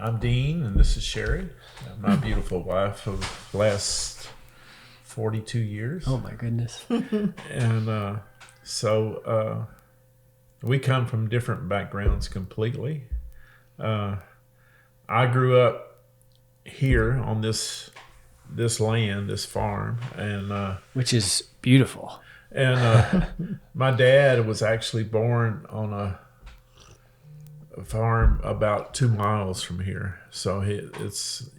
I'm Dean, and this is Sheri, my beautiful wife of last 42 years. Oh my goodness! And so we come from different backgrounds completely. I grew up here on this land, this farm, and Which is beautiful. and my dad was actually born on a farm about 2 miles from here. So it's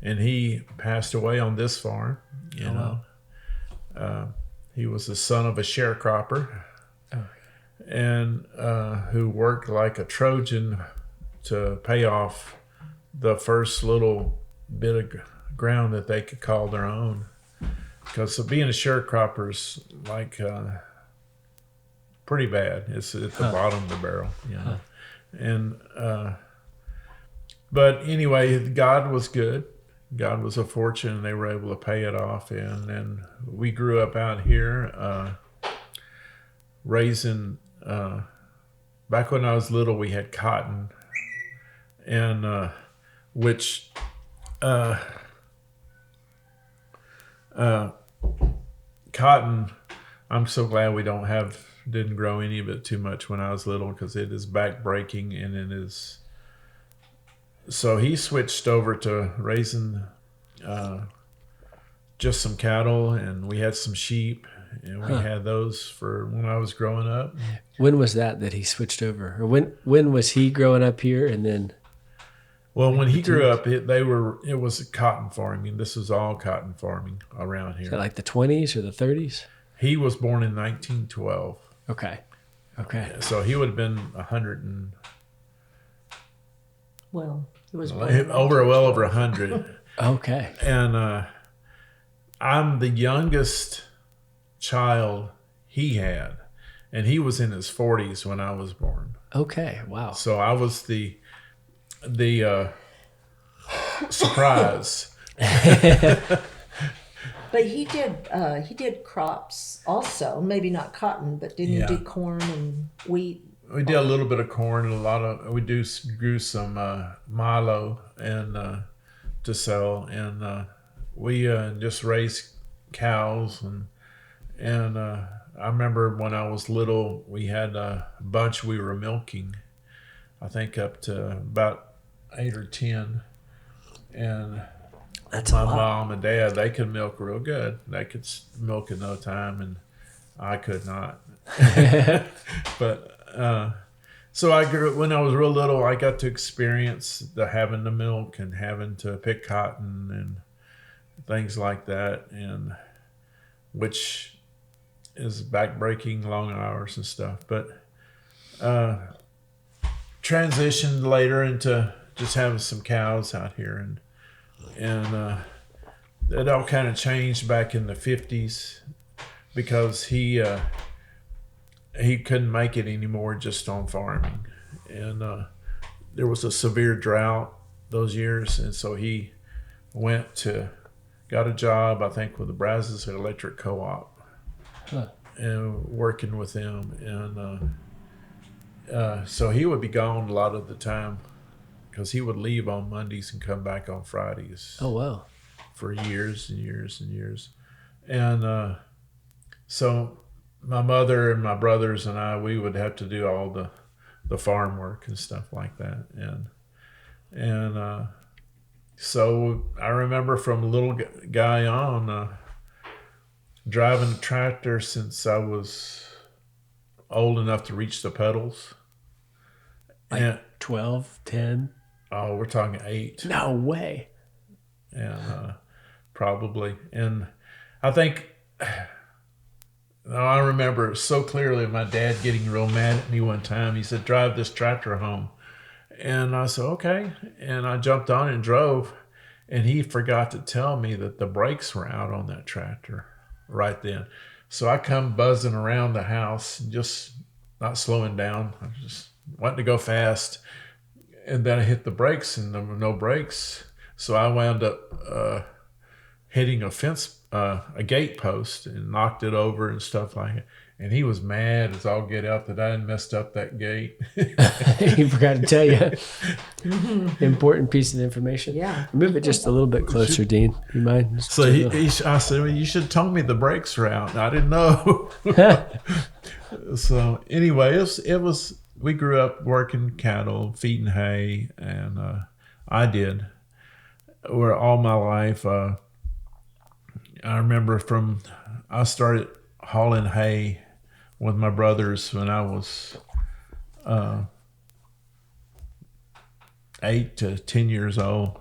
and he passed away on this farm. He was the son of a sharecropper, and who worked like a Trojan to pay off the first little bit of ground that they could call their own. Because being a sharecropper's like pretty bad. It's at the bottom of the barrel, And but anyway, God was good. God was a fortune, and they were able to pay it off. And then we grew up out here, raising. Back when I was little, we had cotton, and which cotton. I'm so glad we didn't grow any of it too much when I was little, because it is back-breaking, and it is. So he switched over to raising just some cattle, and we had some sheep, and we had those for when I was growing up. When was that he switched over? Or when was he growing up here, and then? Well, when he grew up, it was cotton farming. This was all cotton farming around here. Is that like the 20s or the 30s? He was born in 1912. Okay. So he would have been 100 and he was over 100. Okay. And I'm the youngest child he had, and he was in his 40s when I was born. Okay. Wow. So I was the surprise. But he did crops also, maybe not cotton, but didn't he do corn and wheat? We did a little bit of corn, we grew some milo and to sell, and we just raised cows, and I remember when I was little, we had a bunch we were milking, I think up to about 8 or 10, and that's my mom and dad, they could milk real good. They could milk in no time, and I could not. But so I grew. When I was real little, I got to experience having to milk and having to pick cotton and things like that, and which is backbreaking, long hours and stuff. But transitioned later into just having some cows out here, and it all kind of changed back in the 50s, because he couldn't make it anymore just on farming, and there was a severe drought those years, and so he got a job, I think, with the Brazos Electric Co-op, and working with them, and so he would be gone a lot of the time, because he would leave on Mondays and come back on Fridays. Oh, wow. For years and years and years. And so my mother and my brothers and I, we would have to do all the farm work and stuff like that. And so I remember from a little guy on driving a tractor since I was old enough to reach the pedals. Like 12, 10? Oh, we're talking 8. No way. And probably. And I think, I remember so clearly my dad getting real mad at me one time. He said, "Drive this tractor home." And I said, "Okay." And I jumped on and drove. And he forgot to tell me that the brakes were out on that tractor right then. So I come buzzing around the house, just not slowing down. I just wanting to go fast. And then I hit the brakes, and there were no brakes. So I wound up hitting a fence, a gate post, and knocked it over and stuff like it. And he was mad as all get out that I had messed up that gate. He forgot to tell you important piece of information. Yeah. Move it just a little bit closer, Dean. You mind? Just So a little- I said, well, you should have told me the brakes were out. And I didn't know. So anyway, it was, we grew up working cattle, feeding hay, and I did. Where all my life, I remember I started hauling hay with my brothers when I was 8 to 10 years old,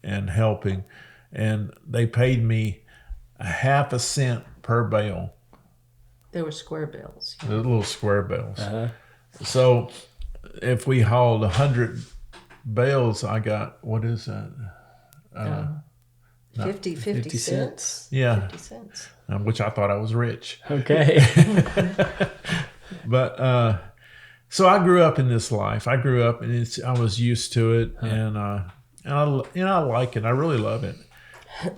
and helping. And they paid me a half a cent per bale. There were square bills. The little square bales. Uh-huh. So if we hauled 100 bales, I got, what is that? 50 cents. Yeah. 50 cents. Which I thought I was rich. Okay. But so I grew up in this life. I grew up and I was used to it, and I like it. I really love it.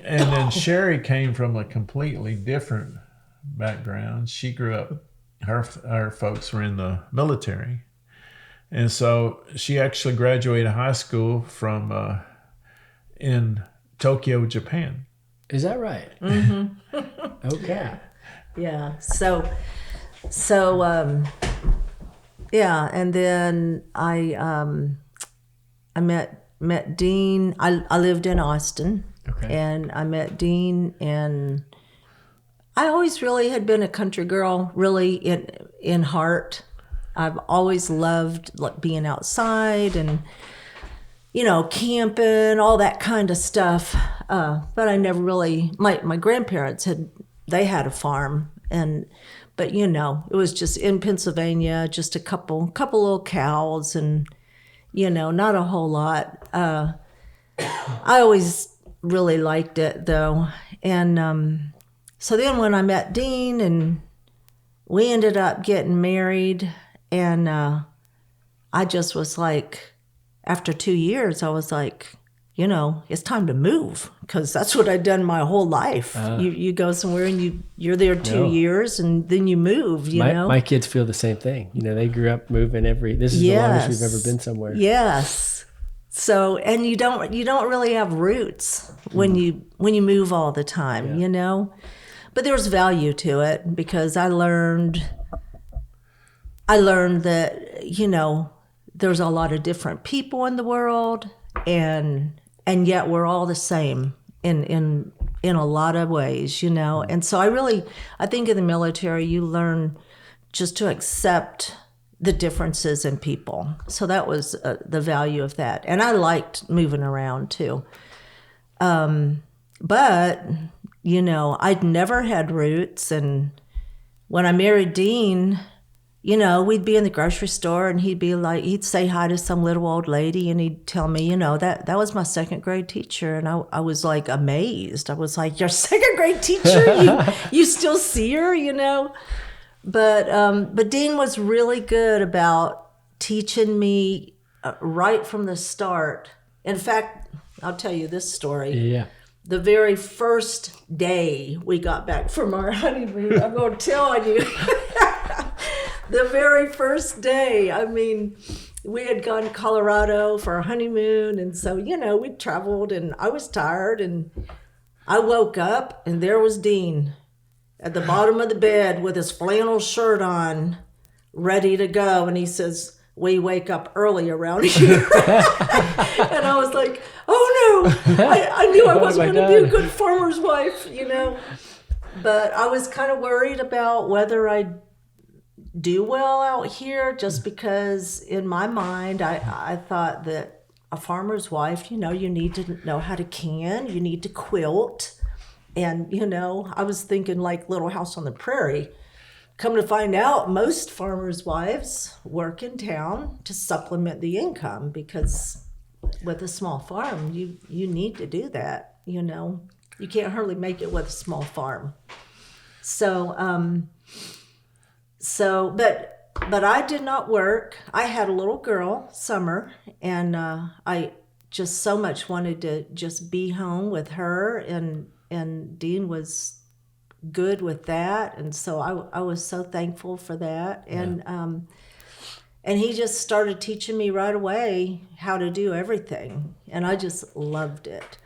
And then Sheri came from a completely different background. She grew up. Her folks were in the military, and so she actually graduated high school from in Tokyo, Japan. Is that right? Okay. Yeah. So, yeah. And then I met Dean. I lived in Austin. Okay. And I met Dean, and I always really had been a country girl, really in heart. I've always loved being outside and, camping, all that kind of stuff. But I never really, my grandparents had a farm, but it was just in Pennsylvania, just a couple little cows and, not a whole lot. I always really liked it though. And, so then when I met Dean and we ended up getting married, and I just was like, after 2 years, I was like, it's time to move, because that's what I'd done my whole life. You go somewhere and you're there 2 years and then you move, you know. My kids feel the same thing. They grew up moving this is the longest we've ever been somewhere. Yes. So, and you don't really have roots when you move all the time, But there's value to it, because I learned that, there's a lot of different people in the world, and yet we're all the same in a lot of ways, And so I think in the military you learn just to accept the differences in people. So that was the value of that. And I liked moving around too. But I'd never had roots. And when I married Dean, we'd be in the grocery store and he'd say hi to some little old lady and he'd tell me, that was my second grade teacher. And I was like amazed. I was like, your second grade teacher? You still see her, But Dean was really good about teaching me right from the start. In fact, I'll tell you this story. Yeah. The very first day we got back from our honeymoon, I'm going to tell you, the very first day, we had gone to Colorado for our honeymoon. And so, we traveled and I was tired, and I woke up and there was Dean at the bottom of the bed with his flannel shirt on, ready to go. And he says, we wake up early around here. And I was like, oh no, I knew I wasn't going to be a good farmer's wife, But I was kind of worried about whether I'd do well out here, just because in my mind, I thought that a farmer's wife, you need to know how to can, you need to quilt. And, I was thinking like Little House on the Prairie. Come to find out, most farmers' wives work in town to supplement the income, because with a small farm, you need to do that, You can't hardly make it with a small farm. But I did not work. I had a little girl, Summer, and I just so much wanted to just be home with her, and Dean was good with that. And so I was so thankful for that. And he just started teaching me right away how to do everything. And I just loved it.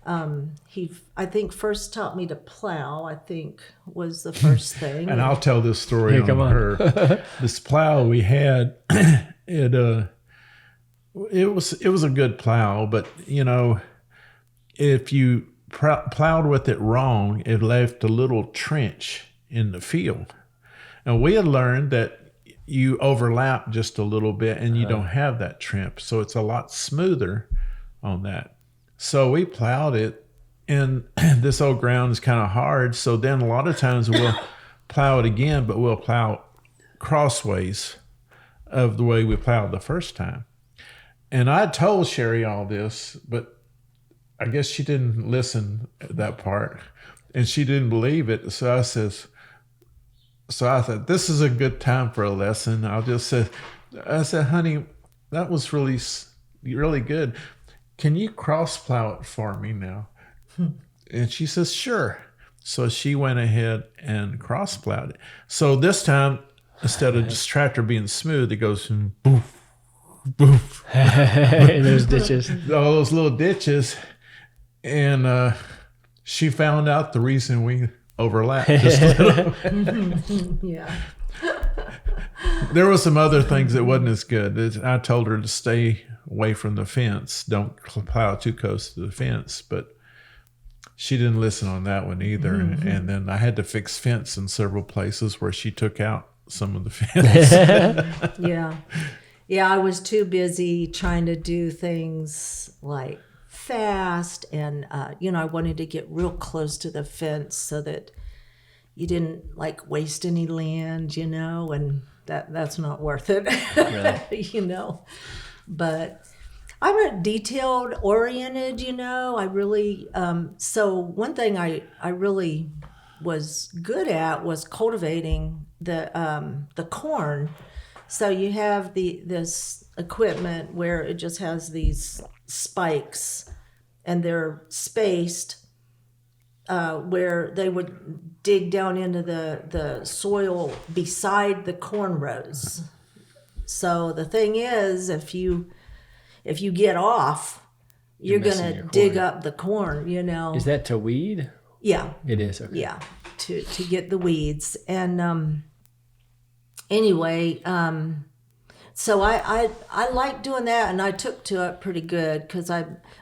I think first taught me to plow, I think was the first thing. And I'll tell this story Hey, on come on. her. This plow we had, it was a good plow, but if you plowed with it wrong, it left a little trench in the field. And we had learned that you overlap just a little bit and you don't have that trimp. So it's a lot smoother on that. So we plowed it, and this old ground is kind of hard. So then a lot of times we'll plow it again, but we'll plow crossways of the way we plowed the first time. And I told Sheri all this, but I guess she didn't listen at that part, and she didn't believe it. So I thought, this is a good time for a lesson. I said, honey, that was really, really good. Can you cross plow it for me now? And she says, sure. So she went ahead and cross plowed it. So this time, instead of just tractor being smooth, it goes boof, boof. In those ditches. All those little ditches. And she found out the reason we overlapped just a little. Yeah. There were some other things that wasn't as good. I told her to stay away from the fence. Don't plow too close to the fence. But she didn't listen on that one either. Mm-hmm. And then I had to fix fence in several places where she took out some of the fence. Yeah, I was too busy trying to do things like fast, and I wanted to get real close to the fence so that you didn't like waste any land, and that's not worth it. Really? But I'm a detailed oriented, I really so one thing I really was good at was cultivating the corn. So you have this equipment where it just has these spikes, and they're spaced where they would dig down into the soil beside the corn rows. So the thing is, if you get off, you're messing gonna your dig corn. up the corn. Is that to weed? Yeah. It is. Okay. Yeah, to get the weeds. And anyway, so I like doing that, and I took to it pretty good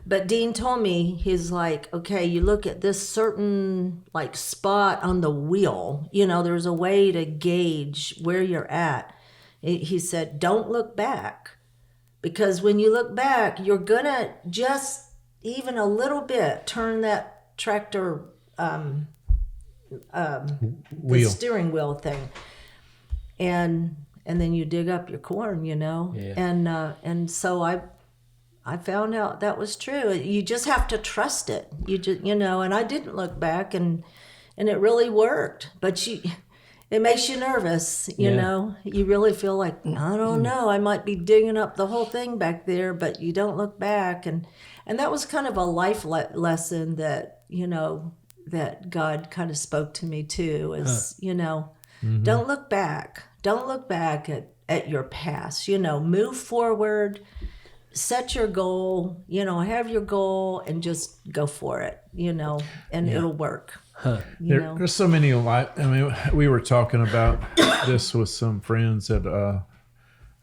but Dean told me, he's like, okay, you look at this certain like spot on the wheel, there's a way to gauge where you're at. He said, don't look back, because when you look back, you're gonna just even a little bit turn that tractor the steering wheel thing, and then you dig up your corn, Yeah. and so I found out that was true. You just have to trust it. You just and I didn't look back, and it really worked. But it makes you nervous, you know. You really feel like, I don't know, I might be digging up the whole thing back there, but you don't look back, and that was kind of a life lesson that that God kind of spoke to me too. Is don't look back. Don't look back at your past. Move forward. Set your goal. Have your goal and just go for it. And it'll work. There's so many life. I mean, we were talking about this with some friends at our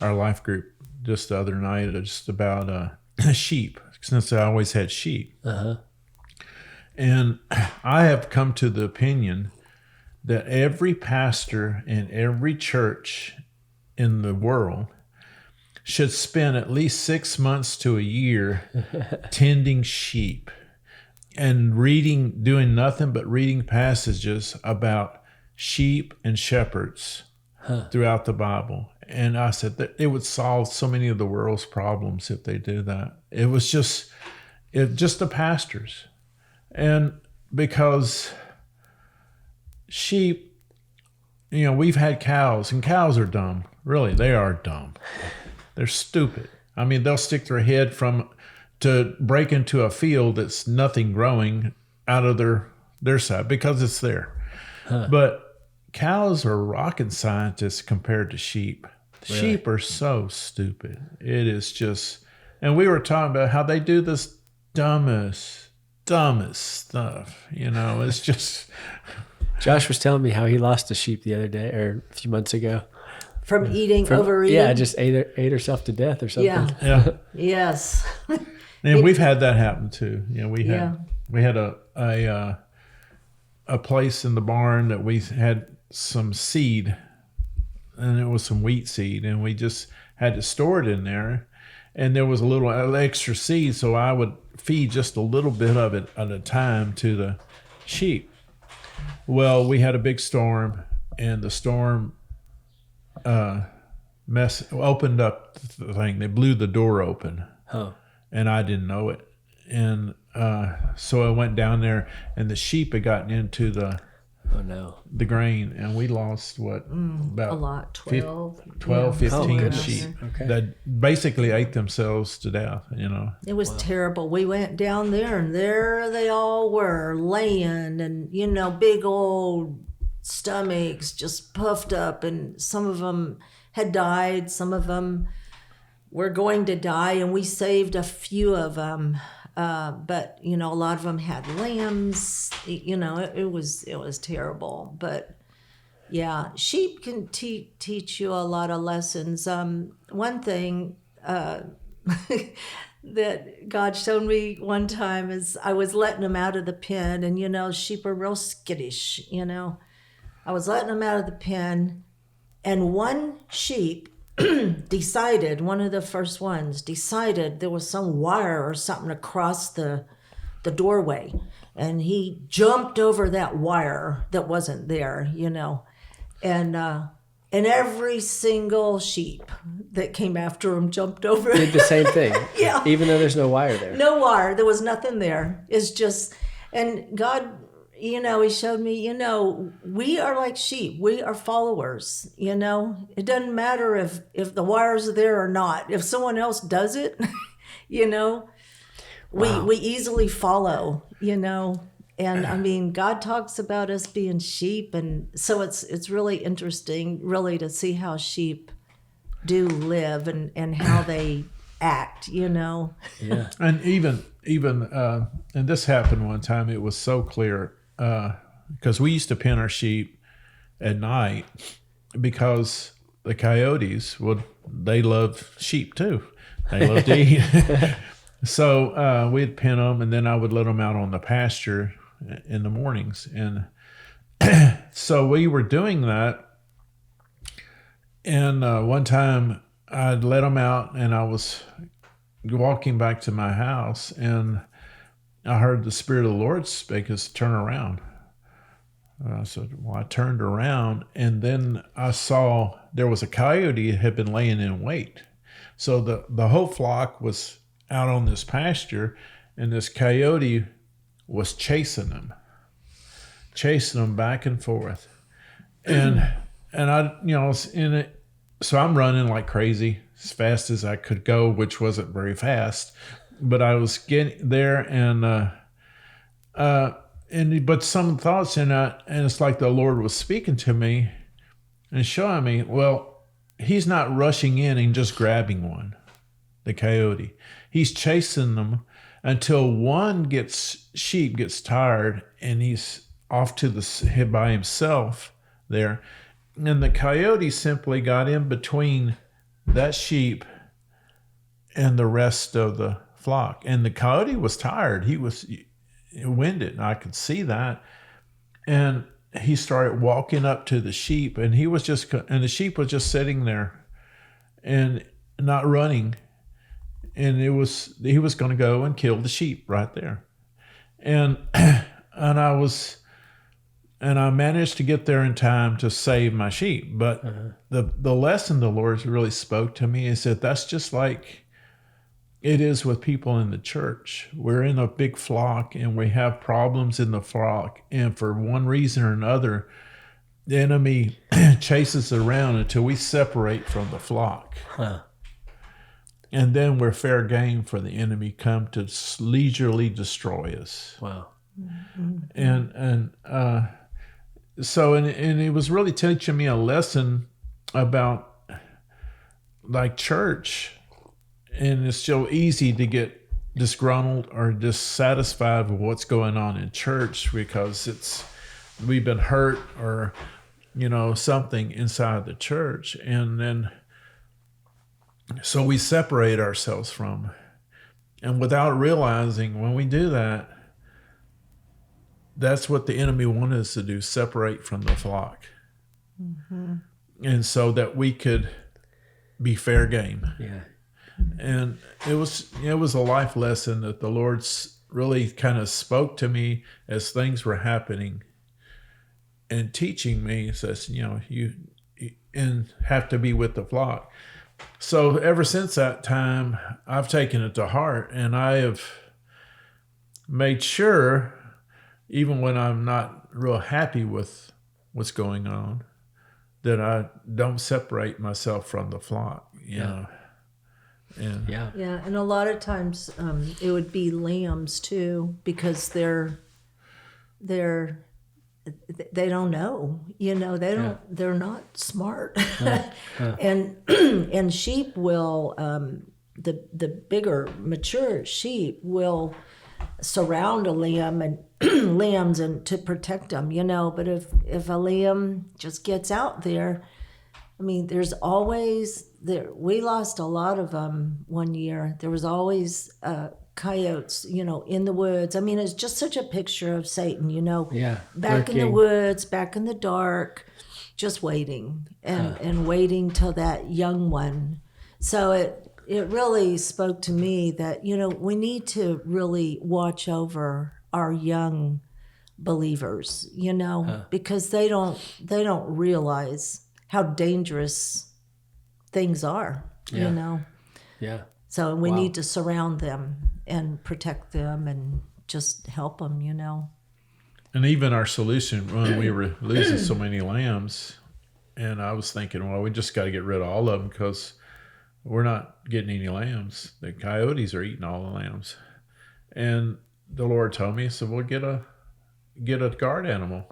life group just the other night, just about sheep, since I always had sheep. Uh-huh. And I have come to the opinion that every pastor in every church in the world should spend at least 6 months to a year tending sheep and doing nothing but reading passages about sheep and shepherds throughout the Bible. And I said that it would solve so many of the world's problems if they did that. It was just the pastors. And because sheep, we've had cows, and cows are dumb. Really, they are dumb. They're stupid. I mean, they'll stick their head to break into a field that's nothing growing out of their side because it's there. But cows are rocket scientists compared to sheep. Really? Sheep are so stupid. It is just, and we were talking about how they do this dumbest stuff. It's just. Josh was telling me how he lost a sheep the other day or a few months ago. From overeating. Yeah, just ate herself to death or something. Yeah. Yeah. Yes. And we've had that happen too. We Yeah. had a place in the barn that we had some seed, and it was some wheat seed, and we just had to store it in there. And there was a little extra seed, so I would feed just a little bit of it at a time to the sheep. Well, we had a big storm, and the storm opened up the thing. They blew the door open, and I didn't know it. And so I went down there, and the sheep had gotten into the grain, and we lost about A lot. 12. 12, 15 goodness. sheep Okay. that basically ate themselves to death. It was terrible. We went down there, and there they all were laying, and big old stomachs just puffed up, and some of them had died, some of them were going to die, and we saved a few of them. But a lot of them had lambs. It was terrible. But yeah, sheep can teach you a lot of lessons. One thing that God showed me one time is I was letting them out of the pen, and sheep are real skittish. I was letting them out of the pen, and one sheep decided, one of the first ones decided there was some wire or something across the doorway, and he jumped over that wire that wasn't there, and every single sheep that came after him jumped over it. Did the same thing. Yeah. Even though there's no wire there. No wire. There was nothing there. It's just, and God, he showed me, we are like sheep. We are followers, It doesn't matter if the wires are there or not. If someone else does it, we easily follow, And I mean, God talks about us being sheep, and so it's really interesting, really, to see how sheep do live and how they act, Yeah. And even and this happened one time. It was so clear because we used to pen our sheep at night because the coyotes they love sheep too. They love to eat. So we'd pen them, and then I would let them out on the pasture in the mornings. And so we were doing that. And one time I'd let them out, and I was walking back to my house, and I heard the Spirit of the Lord speak us, turn around. So I turned around, and then I saw there was a coyote that had been laying in wait. So the whole flock was out on this pasture, and this coyote was chasing them back and forth. And I, was in it. So I'm running like crazy as fast as I could go, which wasn't very fast, but I was getting there, but some thoughts in that, and it's like the Lord was speaking to me and showing me, well, he's not rushing in and just grabbing one, the coyote. He's chasing them until one sheep gets tired, and he's off to the by himself there. And the coyote simply got in between that sheep and the rest of the flock. And the coyote was tired. He was winded. I could see that. And he started walking up to the sheep, and the sheep was just sitting there and not running. And he was going to go and kill the sheep right there. And I managed to get there in time to save my sheep. But the lesson the Lord really spoke to me is that that's just like it is with people in the church. We're in a big flock, and we have problems in the flock. And for one reason or another, the enemy chases us around until we separate from the flock. And then we're fair game for the enemy come to leisurely destroy us. Wow. And So, and it was really teaching me a lesson about like church. And it's so easy to get disgruntled or dissatisfied with what's going on in church because we've been hurt or something inside the church, and then so we separate ourselves from, and without realizing when we do that, that's what the enemy wanted us to do, separate from the flock. And so that we could be fair game. Yeah. And it was a life lesson that the Lord really kind of spoke to me as things were happening and teaching me, says, you and have to be with the flock. So ever since that time, I've taken it to heart, and I have made sure, even when I'm not real happy with what's going on, that I don't separate myself from the flock, you know. And Yeah, and a lot of times it would be lambs too, because they don't know, they're not smart. And sheep will, the bigger mature sheep will surround a lamb and lambs and to protect them, but if a lamb just gets out there, I mean, there's always we lost a lot of them one year. There was always coyotes, in the woods. I mean, it's just such a picture of Satan, back in the woods, back in the dark, just waiting and waiting till that young one. So it really spoke to me that, we need to really watch over our young believers, because they don't realize how dangerous things are, Yeah. So we need to surround them and protect them and just help them, And even our solution when we were losing so many lambs, and I was thinking, well, we just got to get rid of all of them because we're not getting any lambs. The coyotes are eating all the lambs. And the Lord told me, he said, well, get a guard animal.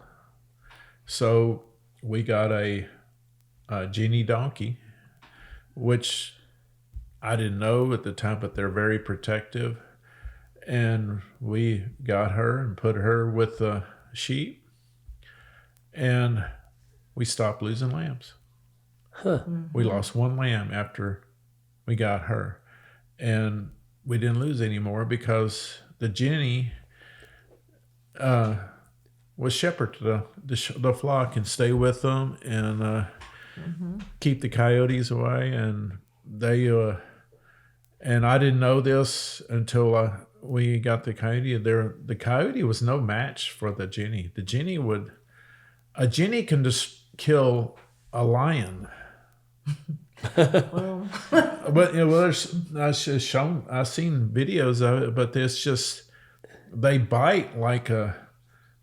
So we got a Genie donkey, which I didn't know at the time, but they're very protective. And we got her and put her with the sheep, and we stopped losing lambs. We lost one lamb after we got her, and we didn't lose any more because the Genie was shepherd to the flock and stay with them and keep the coyotes away. And they and I didn't know this until we got the coyote. The coyote was no match for the Genie. A Genie can just kill a lion. Well, But I've seen videos of it, but it's just they bite like a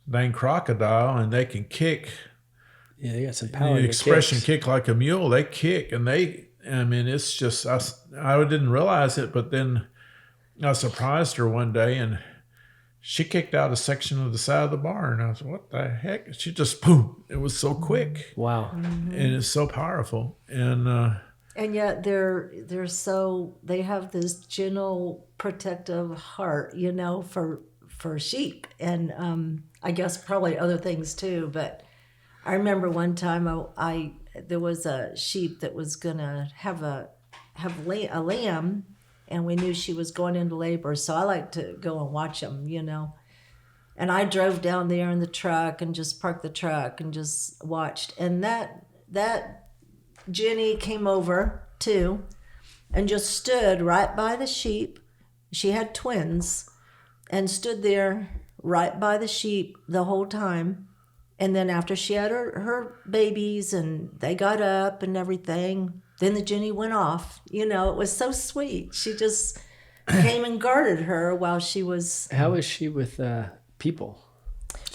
dang crocodile, and they can kick. Yeah, they got some power. The expression "kick like a mule." They kick, and it's just I didn't realize it, but then I surprised her one day, and she kicked out a section of the side of the barn. I was, what the heck? She just boom! It was so quick. Wow, and it's so powerful, and yet they have this gentle protective heart, for sheep, and I guess probably other things too. But I remember one time there was a sheep that was gonna have a lamb, and we knew she was going into labor, so I like to go and watch them, And I drove down there in the truck and just parked the truck and just watched. And that Jenny came over too and just stood right by the sheep. She had twins and stood there right by the sheep the whole time. And then after she had her babies and they got up and everything, then the Jenny went off. It was so sweet. She just came and guarded her while she was... How was she with people?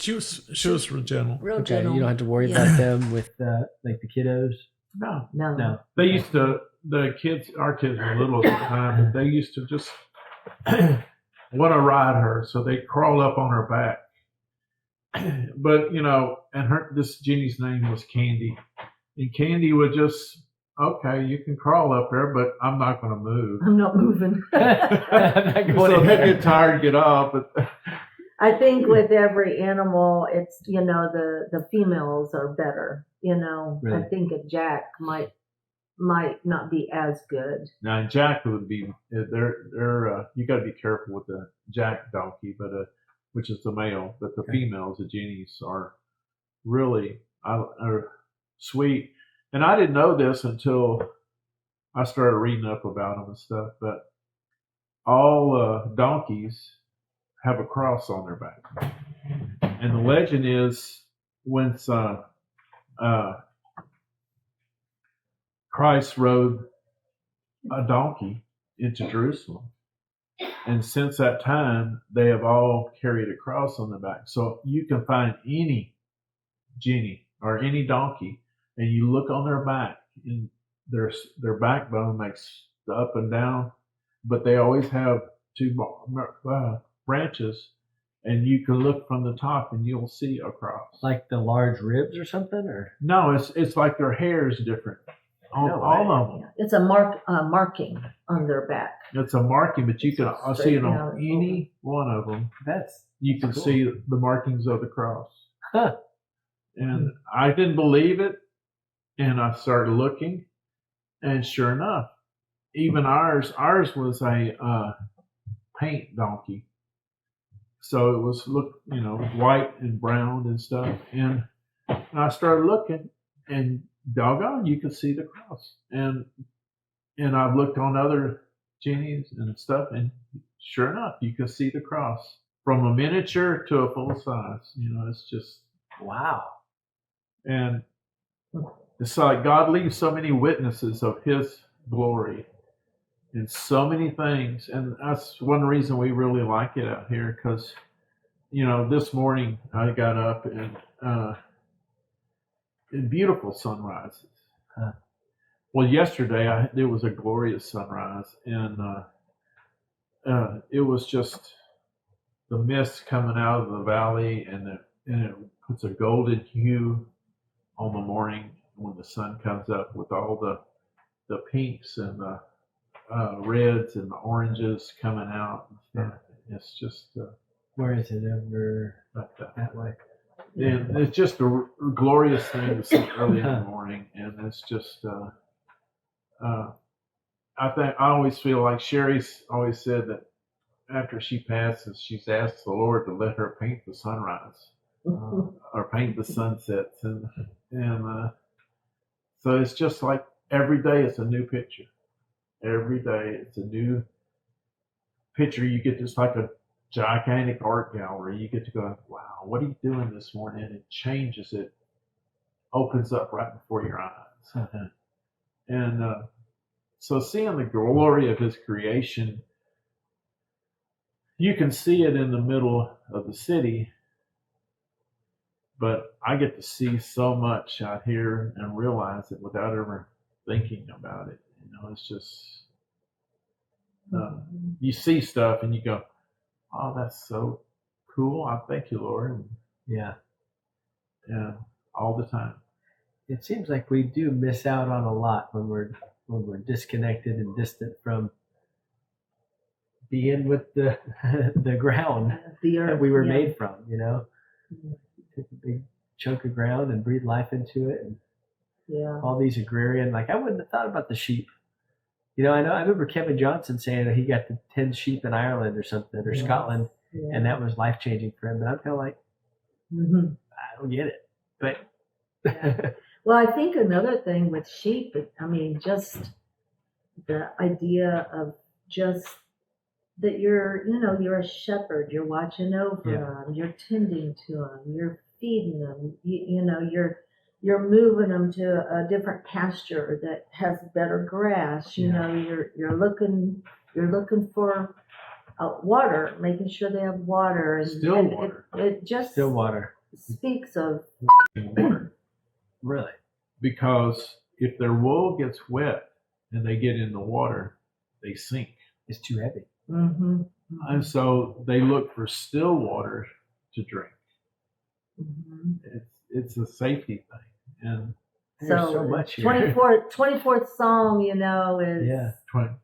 she was real gentle. Real Okay, gentle. you don't have to worry about them with like the kiddos. No. They used to. Our kids were little at the time, and they used to just want to ride her, so they crawl up on her back but and this Jenny's name was Candy, and Candy would just, okay, you can crawl up there, but I'm not going to move. I'm not moving. I'm not going So in they there. get tired, get off. But I think with every animal, it's, the females are better. Really? I think a jack might not be as good. now Jack would be, they're you got to be careful with the Jack donkey, but which is the male, but the females, the Jennies, are really are sweet. And I didn't know this until I started reading up about them and stuff, but all donkeys have a cross on their back. And the legend is when Christ rode a donkey into Jerusalem. And since that time, they have all carried a cross on their back. So you can find any Jenny or any donkey, and you look on their back, and their backbone makes the up and down, but they always have two branches, and you can look from the top and you'll see a cross. Like the large ribs or something, or No, it's like their hair is different on No all way. of them. It's a marking on their back. It's a marking, but you can see it on Straight any one of them. that's You can cool. see the markings of the cross. Huh. And I didn't believe it, and I started looking, and sure enough, even ours was a paint donkey. So it was white and brown and stuff. And I started looking, and doggone, you could see the cross. And I've looked on other Jennies and stuff, and sure enough, you can see the cross from a miniature to a full size. It's just, wow. and it's like God leaves so many witnesses of His glory and so many things. And that's one reason we really like it out here, because, this morning I got up and beautiful sunrises. Huh. Well, yesterday there was a glorious sunrise, and it was just the mist coming out of the valley, and it puts a golden hue on the morning when the sun comes up, with all the pinks and the reds and the oranges coming out and stuff. It's just Where is it over like that. that way? And it's just a glorious thing to see early in the morning, and it's just I always feel like Sheri's always said that after she passes, she's asked the Lord to let her paint the sunrise or paint the sunsets, and so it's just like every day it's a new picture. Every day it's a new picture. You get just like a gigantic art gallery. You get to go, wow, what are you doing this morning? And it changes. It opens up right before your eyes. And so seeing the glory of His creation, you can see it in the middle of the city, but I get to see so much out here and realize it without ever thinking about it. It's just, you see stuff and you go, oh, that's so cool. I thank you, Lord. Yeah. And all the time. It seems like we do miss out on a lot when we're disconnected and distant from being with the the ground The earth that we were yeah. made from. Take a big chunk of ground and breathe life into it, and Yeah. all these agrarian. Like, I wouldn't have thought about the sheep. I remember Kevin Johnson saying that he got the 10 sheep in Ireland or something, or Yes. Scotland, Yeah. and that was life changing for him. But I'm kind of like, Mhm. I don't get it. But Well, I think another thing with sheep, just the idea of just that you're a shepherd, you're watching over them, you're tending to them, you're feeding them, you're moving them to a different pasture that has better grass. You're looking for water, making sure they have water, and Still water. It just still water. speaks of Water. Really? Because if their wool gets wet and they get in the water, they sink. It's too heavy. mhm. And so they look for still water to drink. Mhm. It's a safety thing. And There's so much here. 24th Psalm, you know, is Yeah. 20,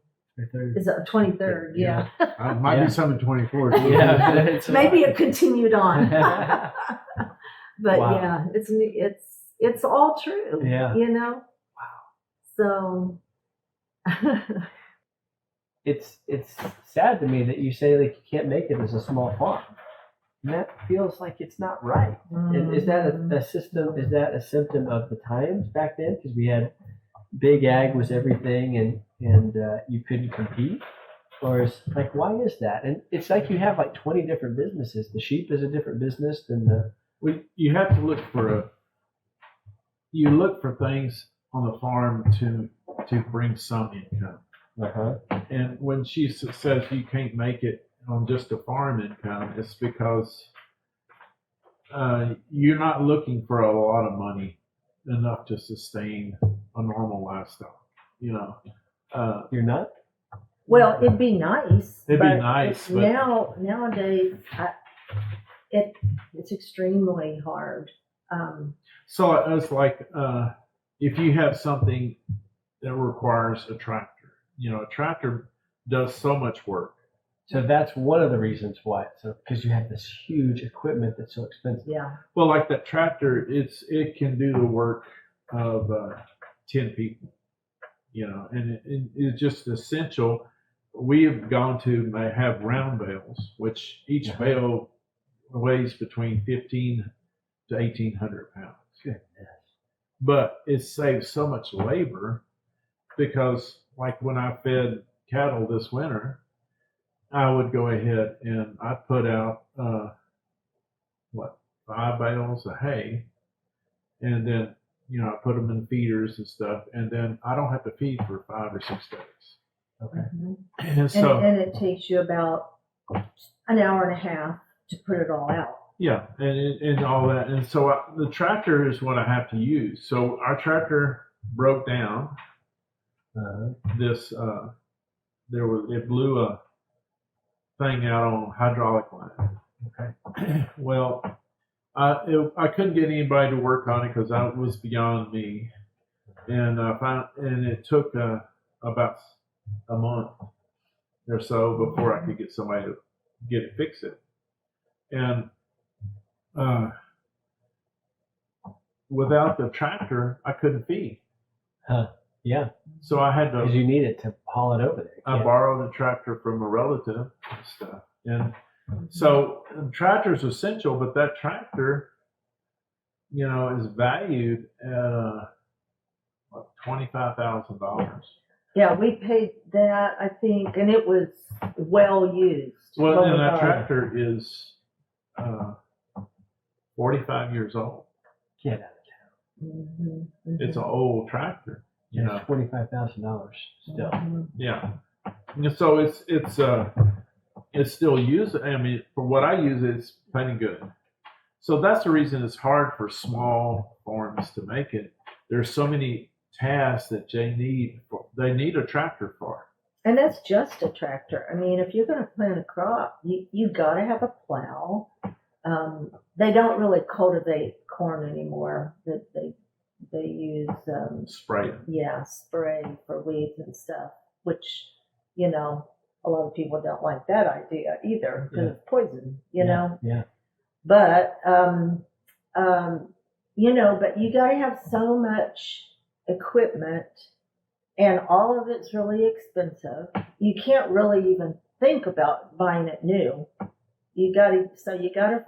is a 23rd. Yeah. it might Yeah. be something 24. Yeah, it's Maybe it continued on. But Wow. yeah, it's all true. Yeah. You know. Wow. So. It's sad to me that you say like you can't make it as a small farm. And that feels like it's not right. Is that a system? Is that a symptom of the times back then? Because we had big ag was everything, and you couldn't compete, or is like why is that? And it's like you have like 20 different businesses. The sheep is a different business than the. You have to look for things on the farm to bring some income. And when she says you can't make it on just a farm income, it's because you're not looking for a lot of money enough to sustain a normal lifestyle. You know, You're not. Well, it'd be nice. It'd be but nice, but nowadays, it's extremely hard. so it's like if you have something that requires a tractor. You know, a tractor does so much work. So that's one of the reasons why. So because you have this huge equipment that's so expensive. Yeah. Well, like that tractor, it can do the work of 10 people. You know, and it's just essential. We have gone to have round bales, which each bale weighs between 15 to 1,800 pounds. Goodness. But it saves so much labor because, like when I fed cattle this winter, I would go ahead and I put out 5 bales of hay, and then I put them in feeders and stuff, and then I don't have to feed for 5 or 6 days. Okay. Mm-hmm. And so and it takes you about an hour and a half to put it all out. yeah, and all that, and so the tractor is what I have to use. So our tractor broke down. It blew a thing out on a hydraulic line. Okay. Well, I couldn't get anybody to work on it because that was beyond me, and it took about a month or so before I could get somebody to fix it, and without the tractor, I couldn't feed. Yeah. So I had to. Because you need it to haul it over there. I borrowed a tractor from a relative and stuff, and so the tractor is essential. But that tractor, is valued at $25,000. Yeah, we paid that, I think, and it was well used. Well, and that tractor is 45 years old. Get out of town. Mm-hmm, mm-hmm. It's an old tractor. It's $45,000 still. Mm-hmm. Yeah. And so it's still used. I mean, for what I use, it's plenty good. So that's the reason it's hard for small farms to make it. There's so many tasks that they need a tractor for. And that's just a tractor. I mean, if you're going to plant a crop, you got to have a plow. They don't really cultivate corn anymore. They use Spray. Yeah, spray for weeds and stuff, which a lot of people don't like that idea either because it's poison. You know. Yeah. But but you got to have so much equipment, and all of it's really expensive. You can't really even think about buying it new. You gotta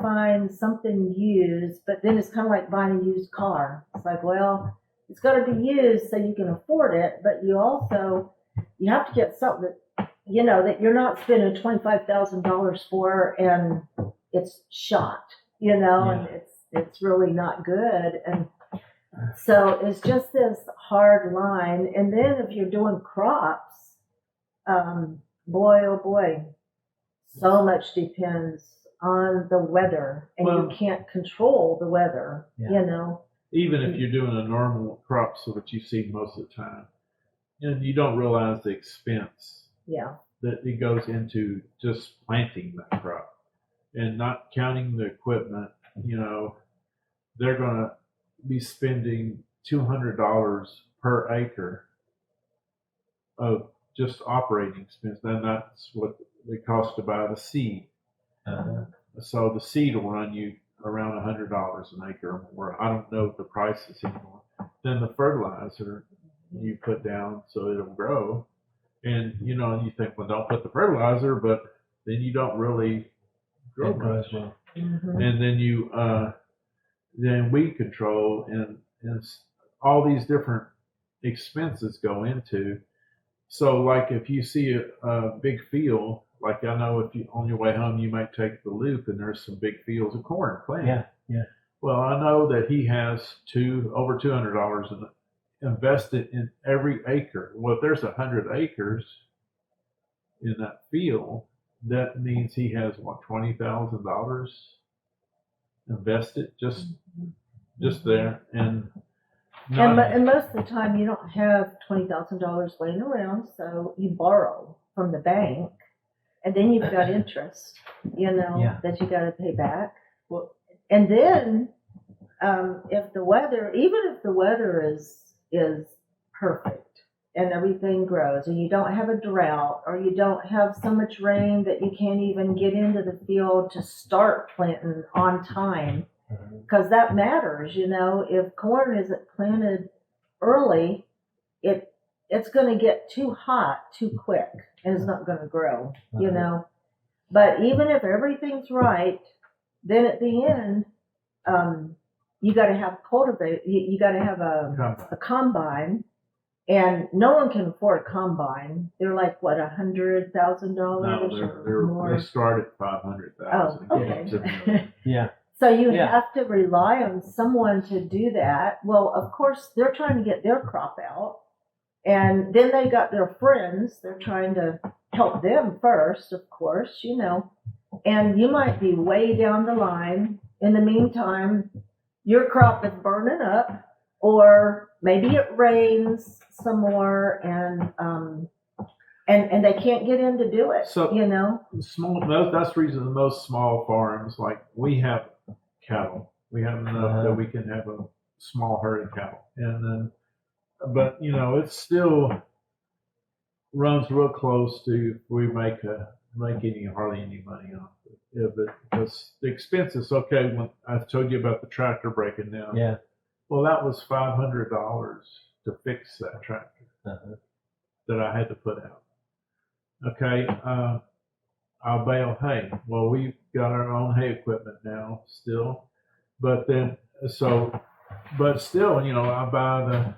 find something used, but then it's kind of like buying a used car. It's like, well, it's got to be used so you can afford it, but you have to get something that that you're not spending $25,000 for, and it's shot, and it's really not good, and so it's just this hard line. And then if you're doing crops, boy, oh boy. So much depends on the weather, and you can't control the weather, Even if you're doing a normal crop, so what you see most of the time, and you don't realize the expense that it goes into just planting that crop, and not counting the equipment, they're going to be spending $200 per acre of just operating expense. Then that's what they cost to buy the seed. So the seed will run you around $100 an acre or more. I don't know the prices anymore. Then the fertilizer you put down so it'll grow. And you think, well, don't put the fertilizer, but then you don't really grow much. Well. And then then weed control and all these different expenses go into. So like if you see a big field, like I know if you on your way home you might take the loop and there's some big fields of corn planted. Yeah. Well, I know that he has over $200 invested in every acre. Well, if there's 100 acres in that field, that means he has what, $20,000 invested just there. And most of the time you don't have $20,000 laying around, so you borrow from the bank, and then you've got interest, that you got to pay back. Well, and then if the weather is perfect and everything grows, and you don't have a drought, or you don't have so much rain that you can't even get into the field to start planting on time, because that matters. If corn isn't planted early, it's going to get too hot too quick, and it's not going to grow. But even if everything's right, then at the end, you got to have you got to have a combine, and no one can afford a combine. They're like what, $100,000 or more. They start at $500,000. Oh, okay. Yeah. So you have to rely on someone to do that. Well, of course, they're trying to get their crop out, and then they got their friends. They're trying to help them first, of course, and you might be way down the line. In the meantime, your crop is burning up, or maybe it rains some more, and they can't get in to do it. So small. That's the reason most small farms, like we have cattle, we have enough that we can have a small herd of cattle, and then, but it still runs real close to we make hardly any money off it. Yeah, but because the expenses, okay, when I told you about the tractor breaking down, well, that was $500 to fix that tractor that I had to put out. Okay, I'll bale hay. Well, we've got our own hay equipment now still, but still, I buy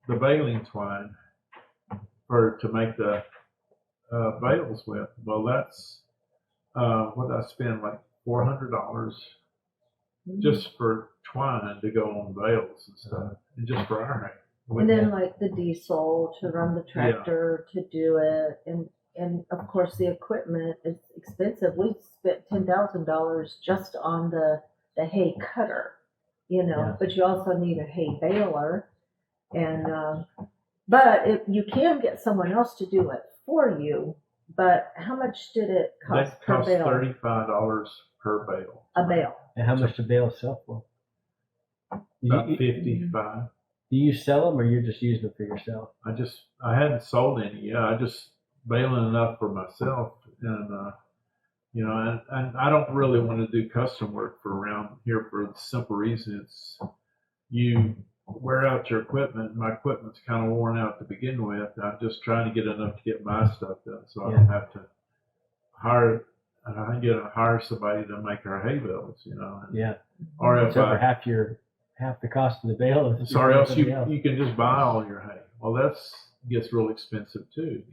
the baling twine to make the bales with. Well, that's what I spend, like $400 just for twine to go on bales and stuff, and just for our hay. And then like the diesel to run the tractor to do it, and of course the equipment is expensive. We spent $10,000 just on the hay cutter, but you also need a hay baler, and but you can get someone else to do it for you. But how much did it cost That per cost bale? $35 per bale. A bale. And how much do bales sell for? About 55. Do you sell them, or you're just using them for yourself? I hadn't sold any yet. I just baling enough for myself, and and I don't really want to do custom work for around here for the simple reason you wear out your equipment. My equipment's kind of worn out to begin with. I'm just trying to get enough to get my stuff done, so I don't have to hire somebody to make our hay bales, Or if so for half the cost of the bale. Or else you can just buy all your hay. Well, gets real expensive too,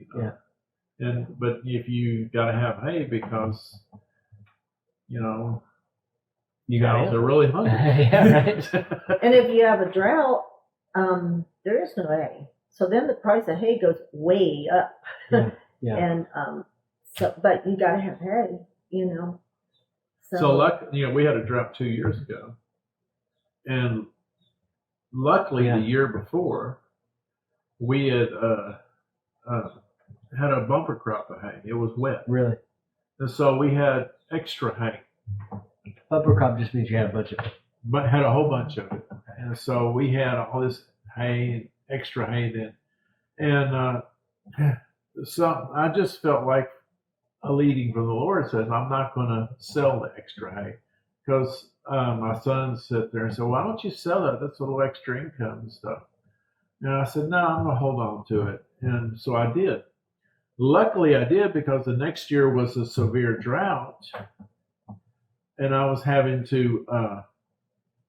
But if you got to have hay because you cows are really hungry. Right. And if you have a drought, there is no hay. So then the price of hay goes way up. Yeah. And but you got to have hay, So we had a drought 2 years ago, and luckily the year before we had had a bumper crop of hay. It was wet. Really? And so we had extra hay. Bumper crop just means you had a bunch of but had a whole bunch of it. And so we had all this hay, extra hay then. And so I just felt like a leading from the Lord says, I'm not going to sell the extra hay. Because my son sat there and said, why don't you sell it? That's a little extra income and stuff. And I said, no, I'm going to hold on to it. And so I did. Luckily, I did, because the next year was a severe drought. And I was having to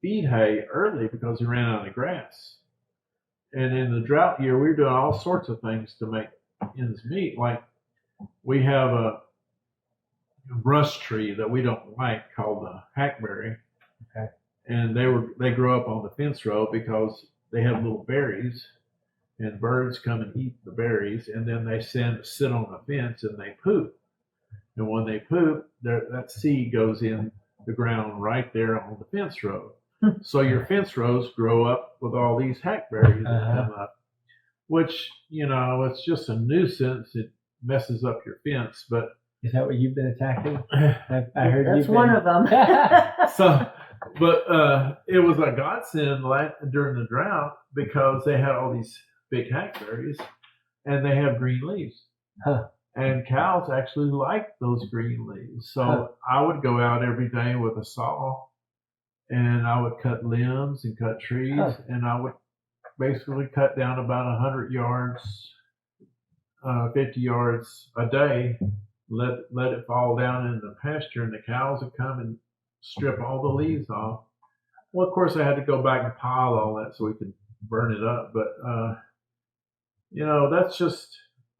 feed hay early because we ran out of grass. And in the drought year, we were doing all sorts of things to make ends meet. Like we have a brush tree that we don't like called the hackberry. Okay. And they grow up on the fence row because they have little berries, and birds come and eat the berries, and then they sit on the fence and they poop. And when they poop, that seed goes in the ground right there on the fence row. So your fence rows grow up with all these hackberries that come up, which, it's just a nuisance. It messes up your fence. But is that what you've been attacking? I heard That's you've one been... of them. But it was a godsend during the drought because they had all these big hackberries and they have green leaves. And cows actually like those green leaves. So I would go out every day with a saw and I would cut limbs and cut trees, and I would basically cut down about 100 yards, 50 yards a day, let it fall down in the pasture, and the cows would come and strip all the leaves off. Well, of course, I had to go back and pile all that so we could burn it up. But,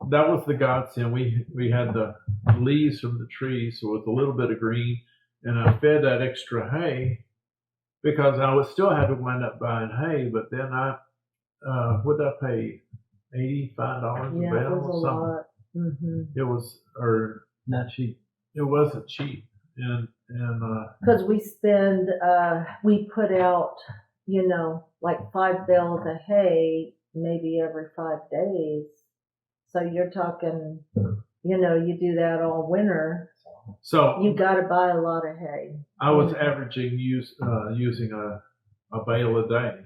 that was the godsend. We had the leaves from the trees, so with a little bit of green, and I fed that extra hay because I would still have to wind up buying hay. But then what did I pay? $85 a Yeah, it bale was or a something. lot. Mm-hmm. It was, or Not cheap. it wasn't cheap. And Because we put out, like 5 bales of hay maybe every 5 days. So you're talking, you do that all winter. so You got to buy a lot of hay. I was averaging using a bale a day.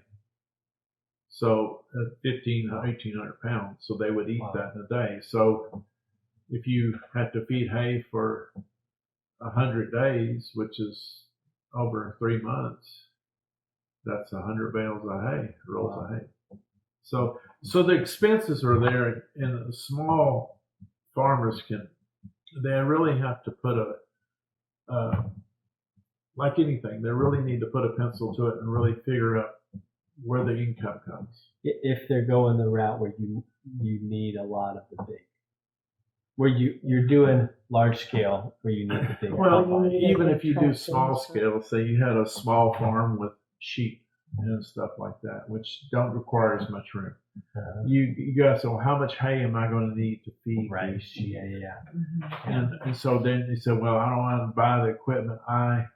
So 1,800 pounds. So they would eat that in a day. So if you had to feed hay for 100 days, which is over 3 months, that's 100 bales of hay, rolls of hay. So the expenses are there, and the small farmers they really have to put like anything, they really need to put a pencil to it and really figure out where the income comes. If they're going the route where you need a lot of the big, where you're doing large scale, where you need the big. Well, even if you do tractor small and stuff. scale, say you had a small farm with sheep and stuff like that, which don't require as much room. You go, so how much hay am I going to need to feed Right. these sheep? Yeah. Mm-hmm. And so then you said, well, I don't want to buy the equipment. I'm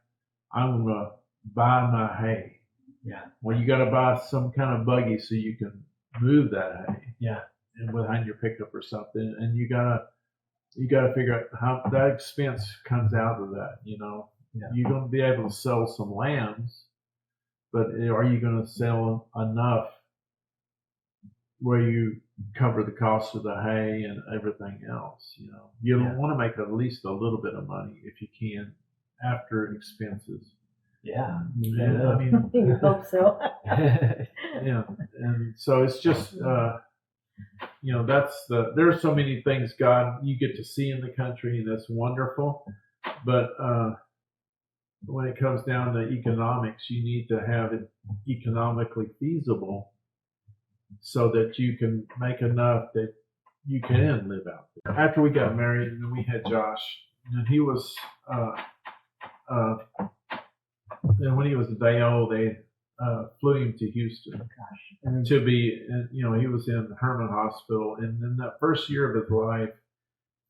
going to buy my hay. Yeah. Well, you got to buy some kind of buggy so you can move that hay. Yeah. And behind your pickup or something, and you gotta figure out how that expense comes out of that. Yeah. You're going to be able to sell some lambs, but are you going to sell enough where you cover the cost of the hay and everything else? You want to make at least a little bit of money if you can after expenses. Yeah. And, I mean, You hope so. yeah, and so it's just there's so many things God you get to see in the country, and that's wonderful. But when it comes down to economics, you need to have it economically feasible so that you can make enough that you can live out there. After we got married, and then we had Josh, and he was and when he was a day old, they flew him to Houston to be, he was in Herman Hospital, and in that first year of his life,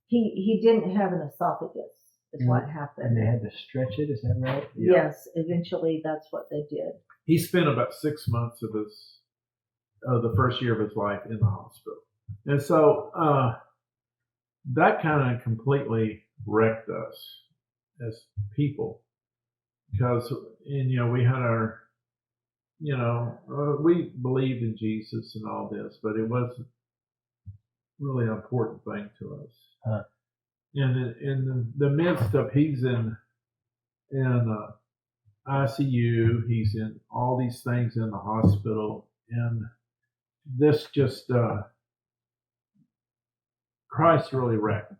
He didn't have an esophagus, is what happened. And they had to stretch it. Is that right? Yes, eventually that's what they did. he spent about 6 months of the first year of his life in the hospital, and so that kind of completely wrecked us as people. because, and we had our, we believed in Jesus and all this, but it wasn't really an important thing to us. Huh. In the midst of he's in ICU, he's in all these things in the hospital, and this just Christ really wrecked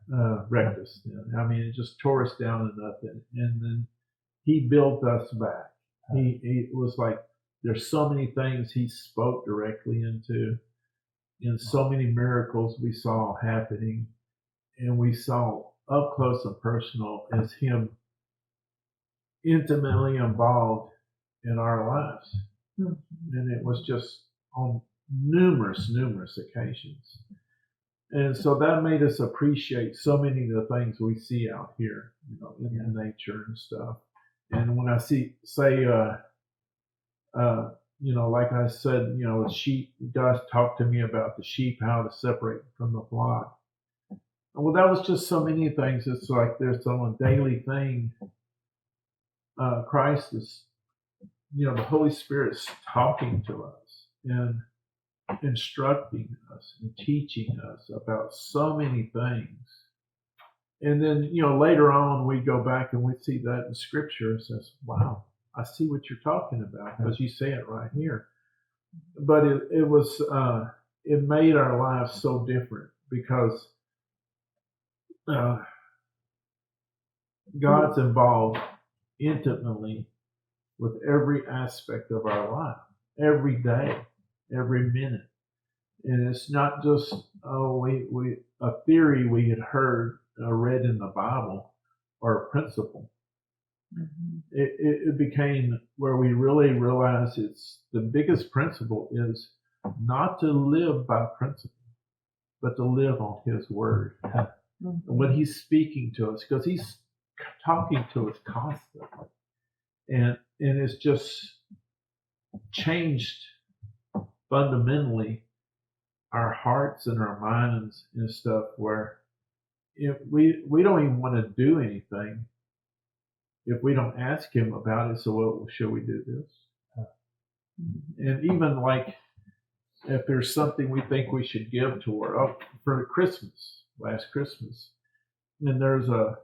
us. I mean, it just tore us down to nothing, and then he built us back. He was like, there's so many things he spoke directly into, and so many miracles we saw happening, and we saw up close and personal as him intimately involved in our lives. And it was just on numerous occasions. And so that made us appreciate so many of the things we see out here, in nature and stuff. And when I say, like I said, with sheep, God talked to me about the sheep, how to separate from the flock. Well, that was just so many things. It's like there's a daily thing. Christ is, the Holy Spirit is talking to us and instructing us and teaching us about so many things. And then, later on we go back and we see that in Scripture and says, wow, I see what you're talking about because you say it right here. But it was, it made our lives so different because God's involved intimately with every aspect of our life, every day, every minute. And it's not just a theory we had heard read in the Bible or a principle. It became where we really realized it's the biggest principle is not to live by principle, but to live on His Word. And when He's speaking to us, because He's talking to us constantly, and it's just changed fundamentally our hearts and our minds and stuff, where we don't even want to do anything if we don't ask Him about it. So, well, should we do this? And even like if there's something we think we should give toward, for Christmas, last Christmas, and there's a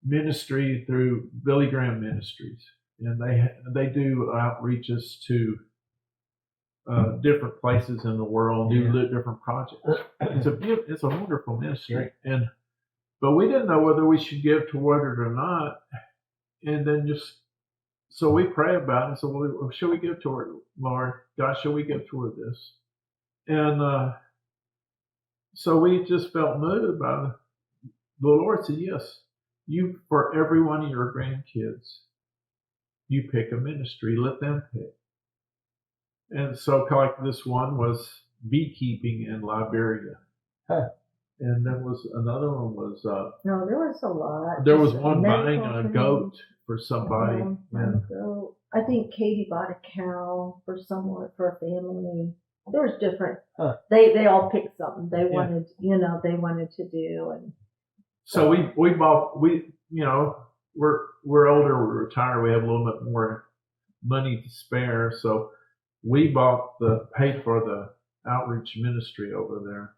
ministry through Billy Graham Ministries, and they do outreaches to different places in the world, do different projects. It's a wonderful ministry, but we didn't know whether we should give toward it or not. And then so we pray about it. So, well, should we give toward it, Lord? God, should we give toward this? And so we just felt moved by the Lord said, yes, you, for every one of your grandkids, you pick a ministry, let them pick. And so like this one was beekeeping in Liberia. And there was another one was no, there was a lot. There was one buying a goat for somebody. I think Katie bought a cow for someone, for a family. There was different. They all picked something they wanted. They wanted to do. And so we bought. We're older. We're retired. We have a little bit more money to spare. So we paid for the outreach ministry over there,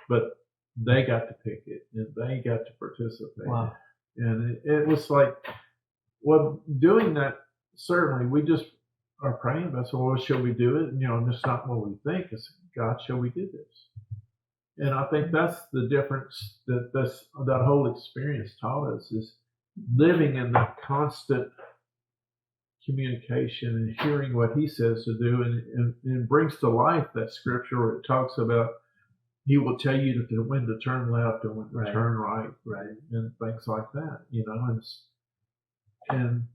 but they got to pick it and they got to participate. Wow. And it was like, well, doing that, certainly we just are praying about, so well, should we do it? And it's not what we think. It's God, shall we do this? And I think that's the difference that whole experience taught us, is living in that constant communication and hearing what He says to do, and brings to life that scripture where it talks about He will tell you when to turn left and when to turn right, and things like that. And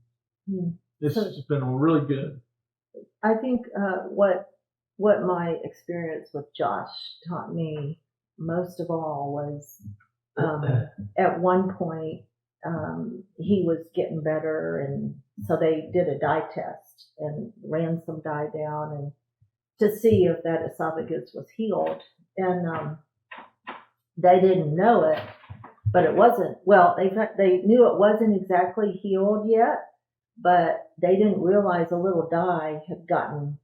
it's just been really good. I think what my experience with Josh taught me most of all was at one point he was getting better, and so they did a dye test and ran some dye down and to see if that esophagus was healed. And they didn't know it, but it wasn't. Well, they knew it wasn't exactly healed yet, but they didn't realize a little dye had gotten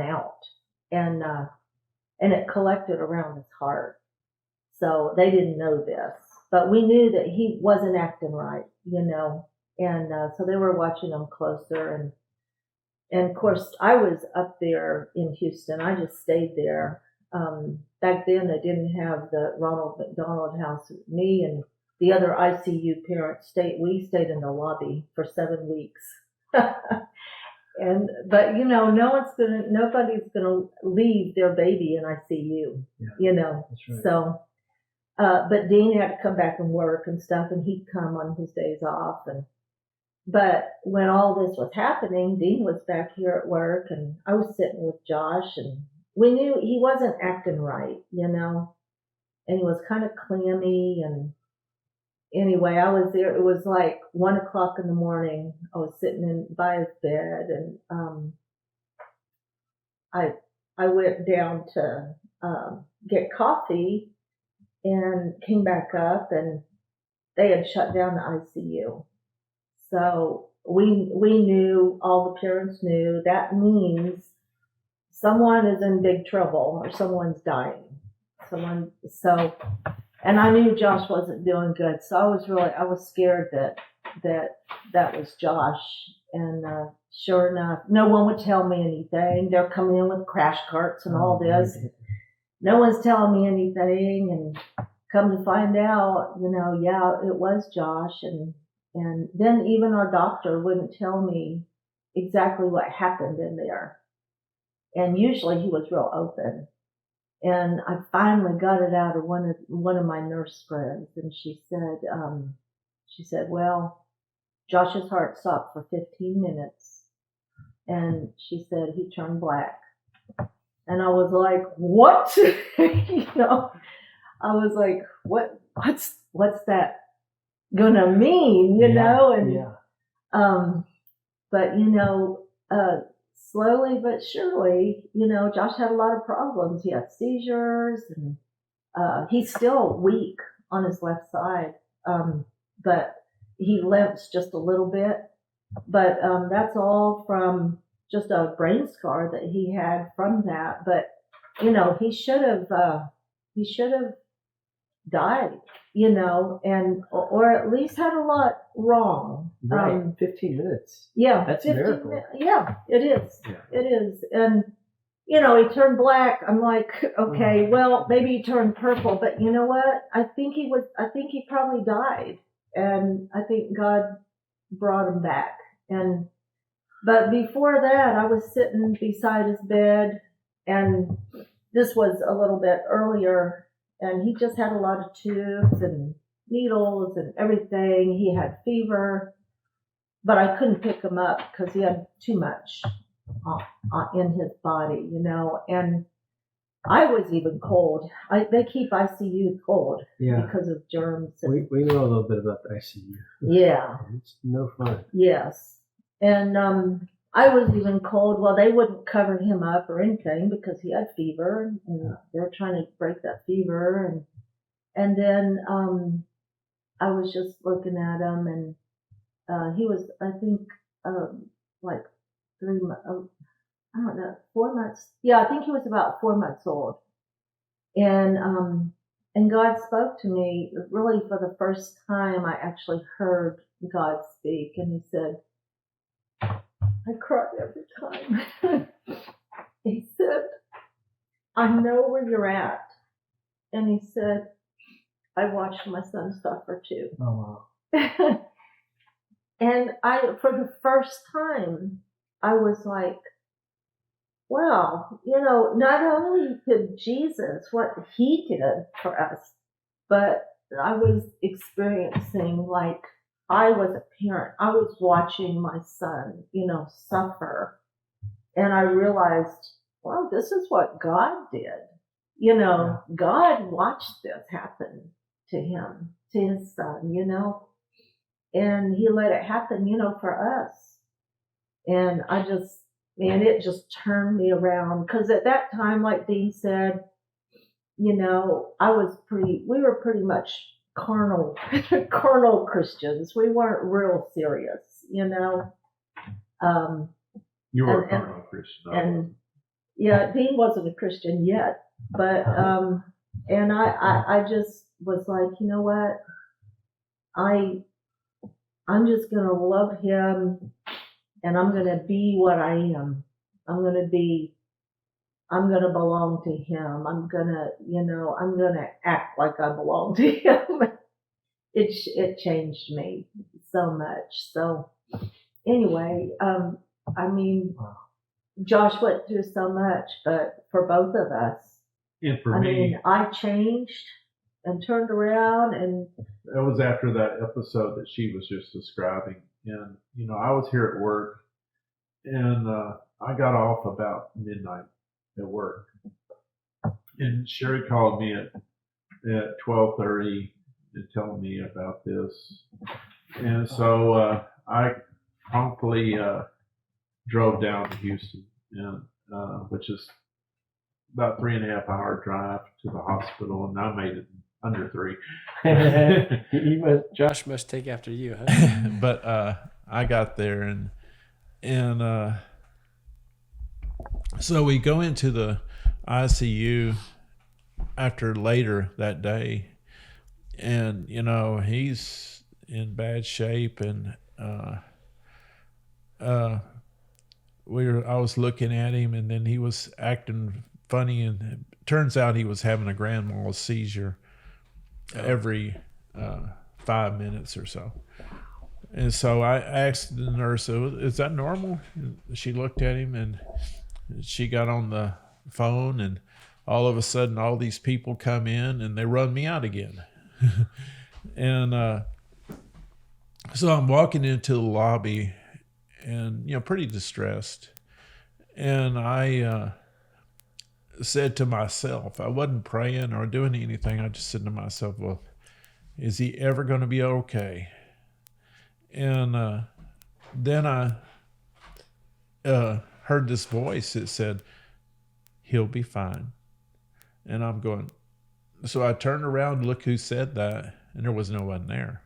out, and it collected around his heart. So they didn't know this, but we knew that he wasn't acting right, and so they were watching him closer. And of course, I was up there in Houston. I just stayed there. Back then, they didn't have the Ronald McDonald House. Me and the other ICU parents we stayed in the lobby for 7 weeks. But nobody's gonna leave their baby in ICU. Yeah, that's right. So, but Dean had to come back and work and stuff, and he'd come on his days off. But when all this was happening, Dean was back here at work, and I was sitting with Josh, and we knew he wasn't acting right, and he was kind of clammy. And anyway, I was there. It was like 1:00 in the morning. I was sitting by his bed, and I went down to get coffee, and came back up, and they had shut down the ICU. So we knew, all the parents knew, that means someone is in big trouble or someone's dying. And I knew Josh wasn't doing good. So I was scared that was Josh. And sure enough, no one would tell me anything. They're coming in with crash carts and all this. No one's telling me anything. And come to find out, yeah, it was Josh. And then even our doctor wouldn't tell me exactly what happened in there. And usually he was real open. And I finally got it out of one of my nurse friends, and she said, well, Josh's heart stopped for 15 minutes, and she said he turned black. And I was like, what? I was like, what's that gonna mean, but slowly but surely, Josh had a lot of problems. He had seizures, and he's still weak on his left side, but he limps just a little bit. But that's all from just a brain scar that he had from that. But he should have died, or at least had a lot wrong. Right, 15 minutes. Yeah, that's a miracle. Yeah, it is. Yeah. It is. And he turned black. I'm like, okay, well, maybe he turned purple, but you know what? I think he probably died, and I think God brought him back. But before that, I was sitting beside his bed, and this was a little bit earlier. And he just had a lot of tubes and needles and everything. He had fever, but I couldn't pick him up because he had too much in his body, And I was even cold. They keep ICU cold because of germs. We know a little bit about the ICU. Yeah. It's no fun. Yes. And I was even cold. Well, they wouldn't cover him up or anything because he had fever, and they were trying to break that fever. And then I was just looking at him, and he was, I think, like 3 months. I don't know, 4 months. Yeah, I think he was about 4 months old. And God spoke to me. Really, for the first time, I actually heard God speak, and He said, I cry every time. He said, I know where you're at. And he said, I watched my son suffer too. Oh, wow. And for the first time, I was like, wow, not only did Jesus, what he did for us, but I was experiencing, like, I was a parent. I was watching my son, suffer. And I realized, well, this is what God did. God watched this happen to him, to his son, and he let it happen, for us. And it just turned me around. Because at that time, like Dean said, we were pretty much carnal carnal Christians. We weren't real serious, you know. You were And- a carnal Christian. And yeah, Dean wasn't a Christian yet, but and I just was like, you know what, I'm just gonna love him, and I'm gonna be what I am. I'm gonna belong to him. I'm gonna act like I belong to him. It changed me so much. So anyway, I mean, Josh went through so much, but for both of us, And for I me, mean, I changed and turned around, and that was after that episode that she was just describing. And, I was here at work, and I got off about midnight at work. And Sheri called me at 12:30 and telling me about this. And so I promptly drove down to Houston, and which is about 3.5 hour drive to the hospital, and I made it under 3. Josh must take after you, huh? But I got there, and so we go into the ICU after later that day, and he's in bad shape, and I was looking at him, and then he was acting funny, and it turns out he was having a grand mal seizure every 5 minutes or so. And so I asked the nurse, "Is that normal?" And she looked at him, and she got on the phone, and all of a sudden all these people come in and they run me out again. And so I'm walking into the lobby, and pretty distressed, and I said to myself, I wasn't praying or doing anything, I just said to myself, well, is he ever going to be okay? And then I heard this voice that said, he'll be fine. And I'm going, so I turned around to look who said that, and there was no one there.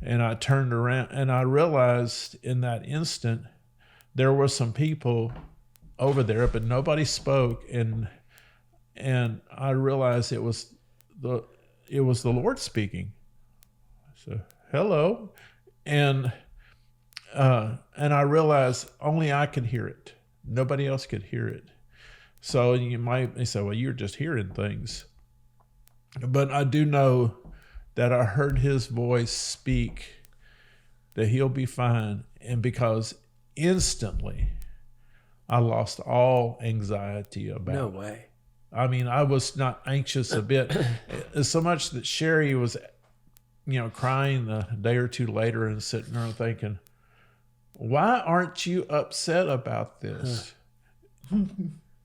And I turned around, and I realized in that instant there were some people over there, but nobody spoke, and I realized it was the Lord speaking. So hello, and I realized only I could hear it. Nobody else could hear it. So you might say, well, you're just hearing things. But I do know that I heard his voice speak that he'll be fine. And because instantly I lost all anxiety about it. No way. I mean, I was not anxious a bit. So much that Sheri was, crying a day or two later and sitting there thinking, why aren't you upset about this?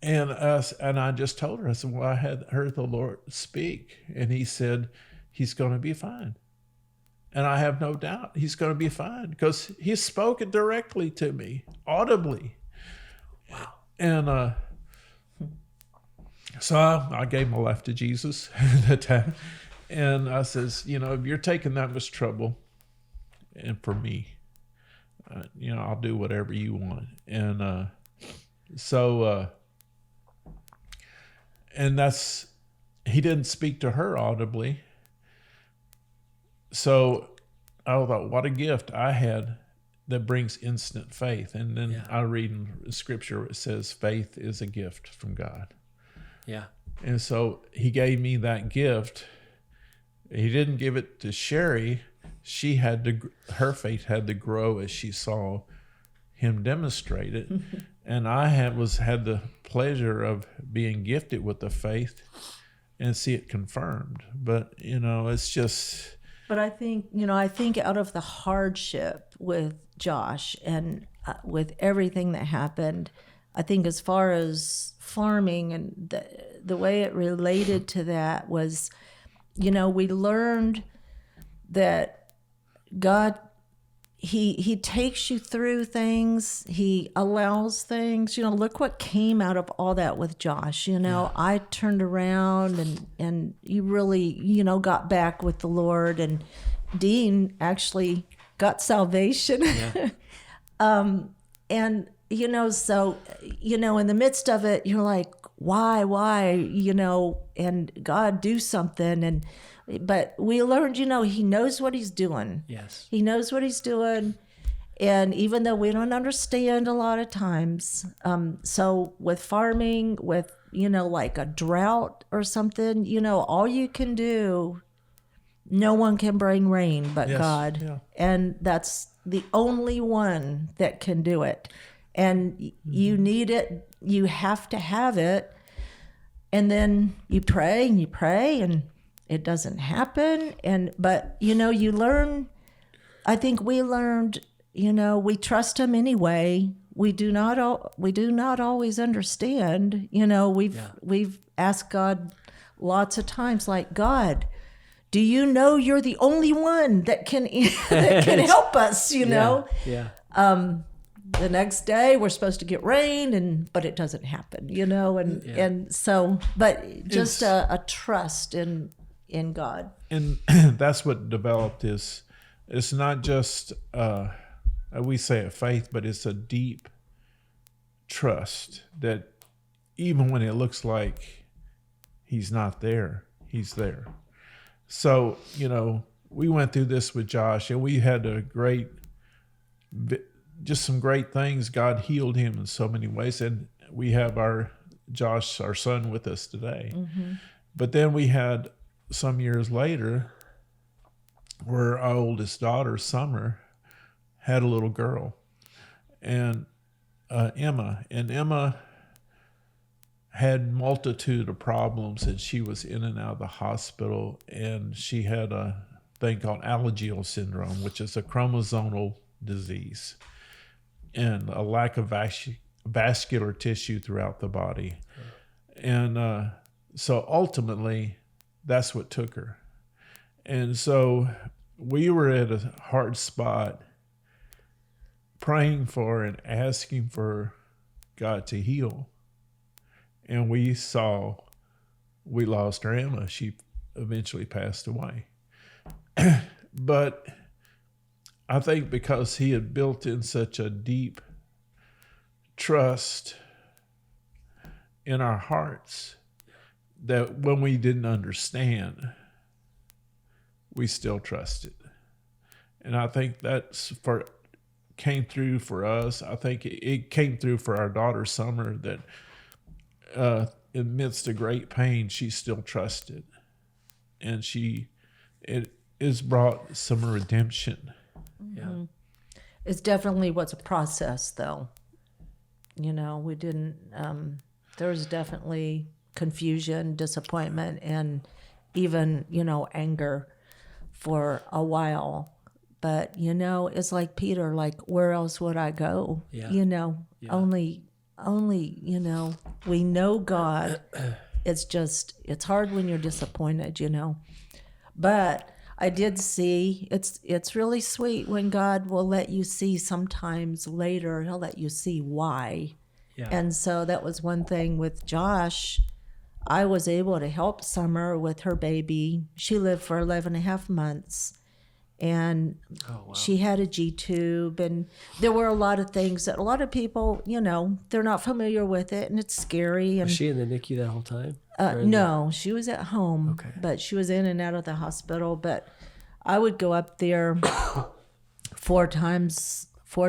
And I just told her, I said, well, I had heard the Lord speak, and he said he's going to be fine. And I have no doubt he's going to be fine because he's spoken directly to me, audibly. Wow. And so I gave my life to Jesus at that time. And I says, if you're taking that much trouble, and for me, I'll do whatever you want. And and he didn't speak to her audibly. So I thought, what a gift I had that brings instant faith. And then I read in scripture, it says faith is a gift from God. Yeah. And so he gave me that gift. He didn't give it to Sheri. Her faith had to grow as she saw him demonstrate it. And I had the pleasure of being gifted with the faith and see it confirmed. But, it's just... But I think out of the hardship with Josh and with everything that happened, I think as far as farming and the way it related to that was, we learned that God he takes you through things. He allows things. Look what came out of all that with Josh. I turned around and you really, got back with the Lord, and Dean actually got salvation. Yeah. And, so, in the midst of it, you're like, why, and God, do something. But we learned, he knows what he's doing. Yes. He knows what he's doing. And even though we don't understand a lot of times, so with farming, with, like a drought or something, all you can do, no one can bring rain but Yes, God. yeah. And that's the only one that can do it. And you need it. You have to have it. And then you pray and it doesn't happen. But you learn, I think we learned, we trust him anyway. We do not always understand. We've asked God lots of times, like, God, do you know you're the only one that can help us, Yeah. The next day we're supposed to get rain, but it doesn't happen, and so, but just a trust in God. And that's what developed is, it's not just we say a faith, but it's a deep trust that even when it looks like he's not there, he's there. So, we went through this with Josh, and we had just some great things. God healed him in so many ways. And we have our son, with us today. Mm-hmm. But then we had some years later where our oldest daughter, Summer, had a little girl, and Emma. And Emma had multitude of problems, and she was in and out of the hospital, and she had a thing called Alagille syndrome, which is a chromosomal disease and a lack of vascular tissue throughout the body. And so ultimately, that's what took her. And so we were at a hard spot praying for and asking for God to heal. And we lost our Emma. She eventually passed away. But I think because he had built in such a deep trust in our hearts that when we didn't understand, we still trusted. And I think came through for us. I think it came through for our daughter, Summer, that amidst of great pain, she still trusted. And it has brought some redemption. Mm-hmm. It's definitely what's a process, though. We didn't, there was definitely confusion, disappointment, and even, anger for a while. But, it's like Peter, like, where else would I go? Yeah. Only, we know God. It's hard when you're disappointed, But I did see, it's really sweet when God will let you see sometimes later, he'll let you see why. Yeah. And so that was one thing with Josh. I was able to help Summer with her baby. She lived for 11 and a half months. And she had a G-tube, and there were a lot of things that a lot of people, they're not familiar with it, and it's scary. And was she in the NICU that whole time? No, she was at home, Okay. But she was in and out of the hospital. But I would go up there 4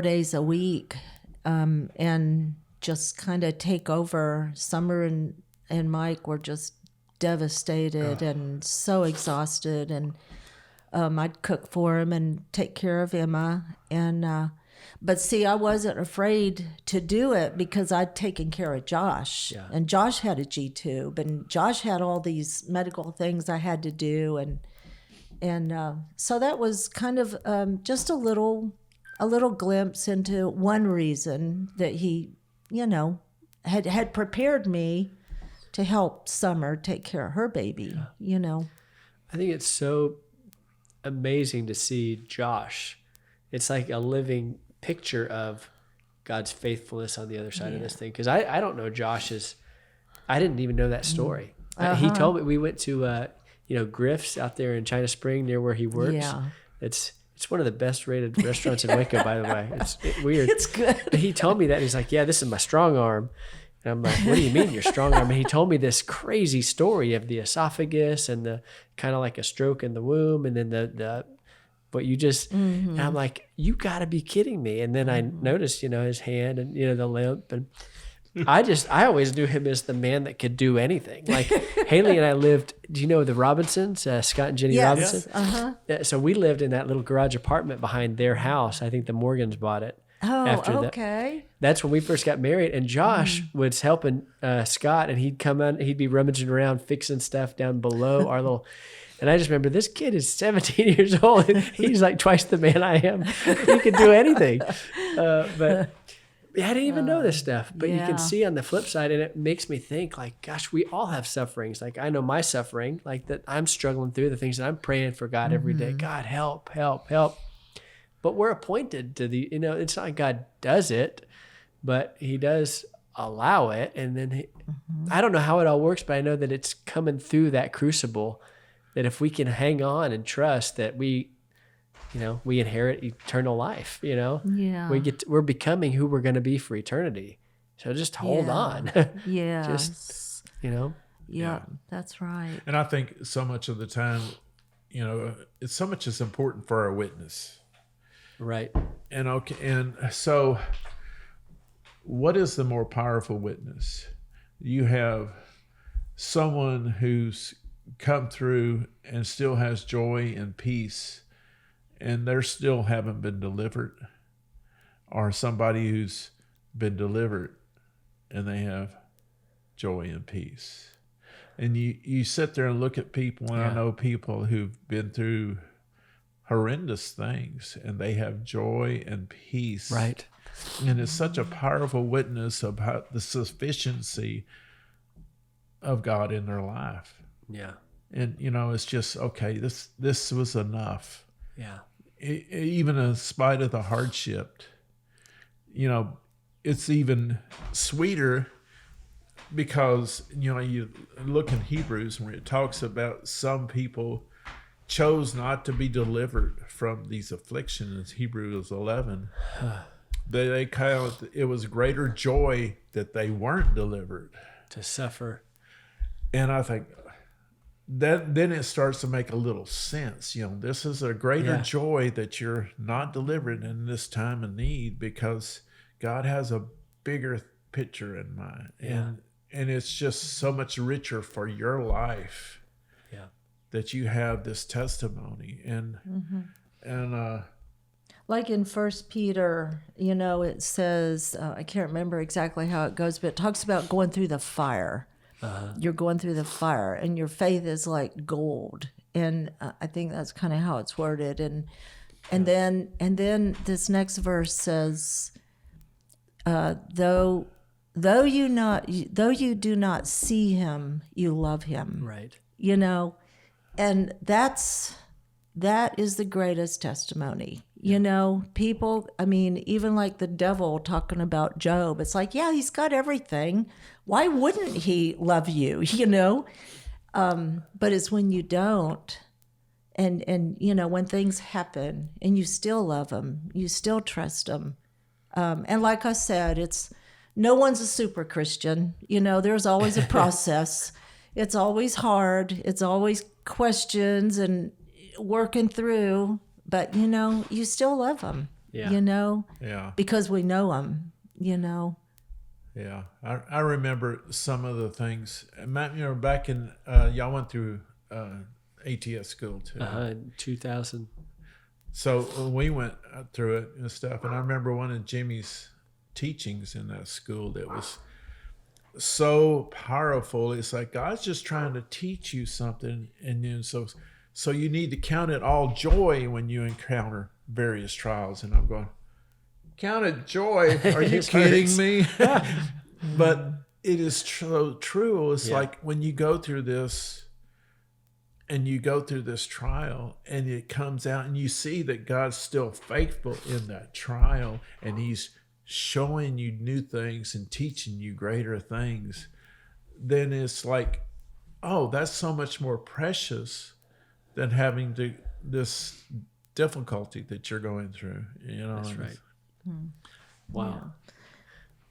days a week, and just kind of take over. Summer and Mike were just devastated and so exhausted, and I'd cook for him and take care of Emma. And but see, I wasn't afraid to do it because I'd taken care of Josh. Yeah. And Josh had a G-tube, and Josh had all these medical things I had to do. And so that was kind of just a little glimpse into one reason that he, had prepared me to help Summer take care of her baby, I think it's so amazing to see Josh it's like a living picture of God's faithfulness on the other side of this thing. Because I don't know Josh's. I didn't even know that story. He told me we went to Griff's out there in China Spring near where he works. Yeah. It's one of the best rated restaurants in Waco, by the way. It's weird. It's good. But he told me that. He's like, yeah, this is my strong arm. And I'm like, what do you mean your strong arm? And he told me this crazy story of the esophagus and the kind of like a stroke in the womb. And then the what you just, and I'm like, you got to be kidding me. And then I noticed, his hand and, the limp. And I always knew him as the man that could do anything. Like Haley and I lived, do you know the Robinsons, Scott and Jenny Robinson? Uh-huh. So we lived in that little garage apartment behind their house. I think the Morgans bought it. Okay. That's when we first got married. And Josh was helping Scott, and he'd come in, he'd be rummaging around, fixing stuff down below our little... And I just remember this kid is 17 years old. And he's like twice the man I am. He could do anything. But I didn't even know this stuff. But you can see on the flip side, and it makes me think like, gosh, we all have sufferings. Like I know my suffering, like that I'm struggling through the things that I'm praying for God every day. God, help, help, help. But we're appointed to the, it's not like God does it, but he does allow it. And then I don't know how it all works, but I know that it's coming through that crucible, that if we can hang on and trust that we inherit eternal life, we're becoming who we're going to be for eternity. So just hold on. Yeah. Just, Yeah, that's right. And I think so much of the time, it's so much is important for our witness. Right. And so what is the more powerful witness? You have someone who's come through and still has joy and peace, and they're still haven't been delivered, or somebody who's been delivered and they have joy and peace. And you sit there and look at people, and I know people who've been through horrendous things and they have joy and peace. Right. And it's such a powerful witness about the sufficiency of God in their life. Yeah. And, it's just, okay, this was enough. Yeah. Even in spite of the hardship, it's even sweeter because, you look in Hebrews where it talks about some people chose not to be delivered from these afflictions, Hebrews 11. It was greater joy that they weren't delivered. To suffer. And I think then it starts to make a little sense. This is a greater joy that you're not delivered in this time of need, because God has a bigger picture in mind. Yeah. And it's just so much richer for your life. Yeah. That you have this testimony. And like in 1 Peter, it says, I can't remember exactly how it goes, but it talks about going through the fire. You're going through the fire, and your faith is like gold. And I think that's kind of how it's worded. And then this next verse says, though you do not see him, you love him. Right. And that is the greatest testimony. People, even like the devil talking about Job, it's like, yeah, he's got everything. Why wouldn't he love you? But it's when you don't, and when things happen and you still love him, you still trust him. And like I said, no one's a super Christian. There's always a process. It's always hard. It's always questions and working through, but you still love them. Yeah. Because we know them. Yeah, I remember some of the things. Matt, back in y'all went through ATS school too. 2000. So when we went through it and stuff, and I remember one of Jimmy's teachings in that school that was so powerful. It's like God's just trying to teach you something, and then so you need to count it all joy when you encounter various trials. And I'm going, count it joy? Are you kidding me? But it is so true. It's like when you go through this, and you go through this trial, and it comes out, and you see that God's still faithful in that trial, and he's showing you new things and teaching you greater things, then it's like, oh, that's so much more precious than having this difficulty that you're going through. That's right. Wow.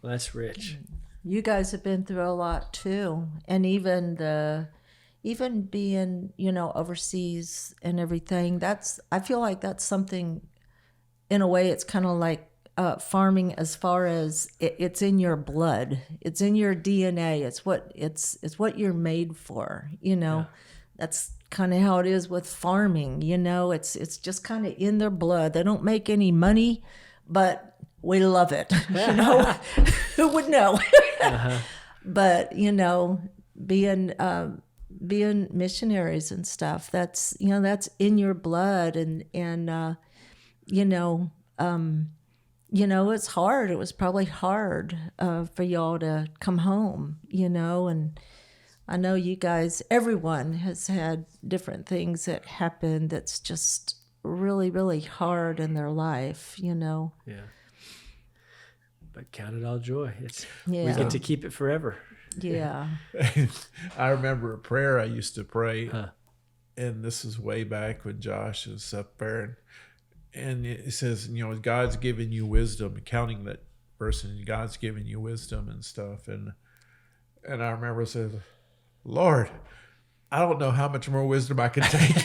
Well, that's rich. You guys have been through a lot too, and even being, overseas and everything. I feel like that's something, in a way, it's kind of like farming, as far as it's in your blood, it's in your DNA. It's what you're made for. That's kind of how it is with farming. It's just kind of in their blood. They don't make any money, but we love it. Who would know? But being missionaries and stuff, that's in your blood, and it's hard. It was probably hard for y'all to come home, and I know you guys, everyone has had different things that happen that's just really, really hard in their life, Yeah. But count it all joy. We Yeah. get to keep it forever. Yeah. I remember a prayer I used to pray, and this is way back when Josh was up there, and it says, God's given you wisdom, counting that verse, and God's given you wisdom and stuff, and I remember it says, Lord, I don't know how much more wisdom I can take.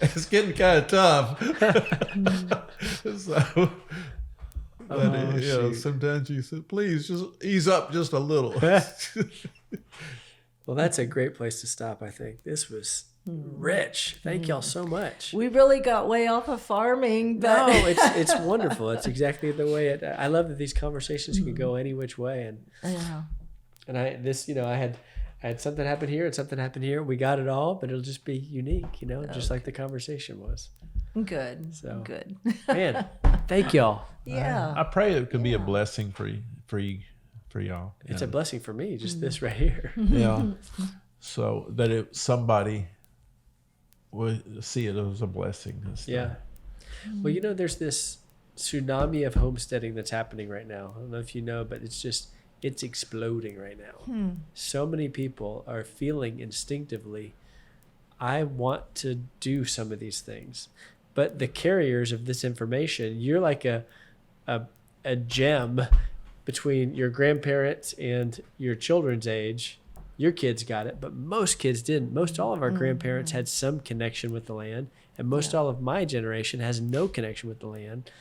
It's getting kind of tough. Sometimes you said, please just ease up just a little. Well, that's a great place to stop, I think. This was rich. Thank y'all so much. We really got way off of farming, but No, it's wonderful. It's exactly the way I love that these conversations can go any which way. And I had something happen here and something happen here. We got it all, but it'll just be unique, just like the conversation was. Good. So Good. Man, thank y'all. Yeah. I pray it could be a blessing for y'all. It's a blessing for me, just this right here. Yeah. So that somebody would see it as a blessing. And stuff. Yeah. Well, there's this tsunami of homesteading that's happening right now. I don't know if you know, but it's exploding right now. So many people are feeling instinctively, I want to do some of these things. But the carriers of this information, you're like a gem between your grandparents and your children's age. Your kids got it, but most kids didn't. Most all of our grandparents had some connection with the land, and most all of my generation has no connection with the land.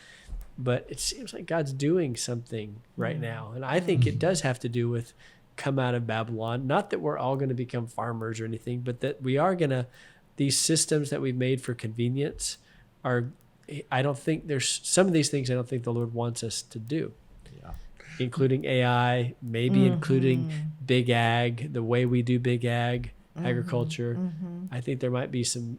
But it seems like God's doing something right now. And I think it does have to do with come out of Babylon. Not that we're all going to become farmers or anything, but that we are going to, these systems that we've made for convenience I don't think there's some of these things I don't think the Lord wants us to do. Yeah. Including AI, maybe including big ag, the way we do big ag, agriculture. I think there might be some.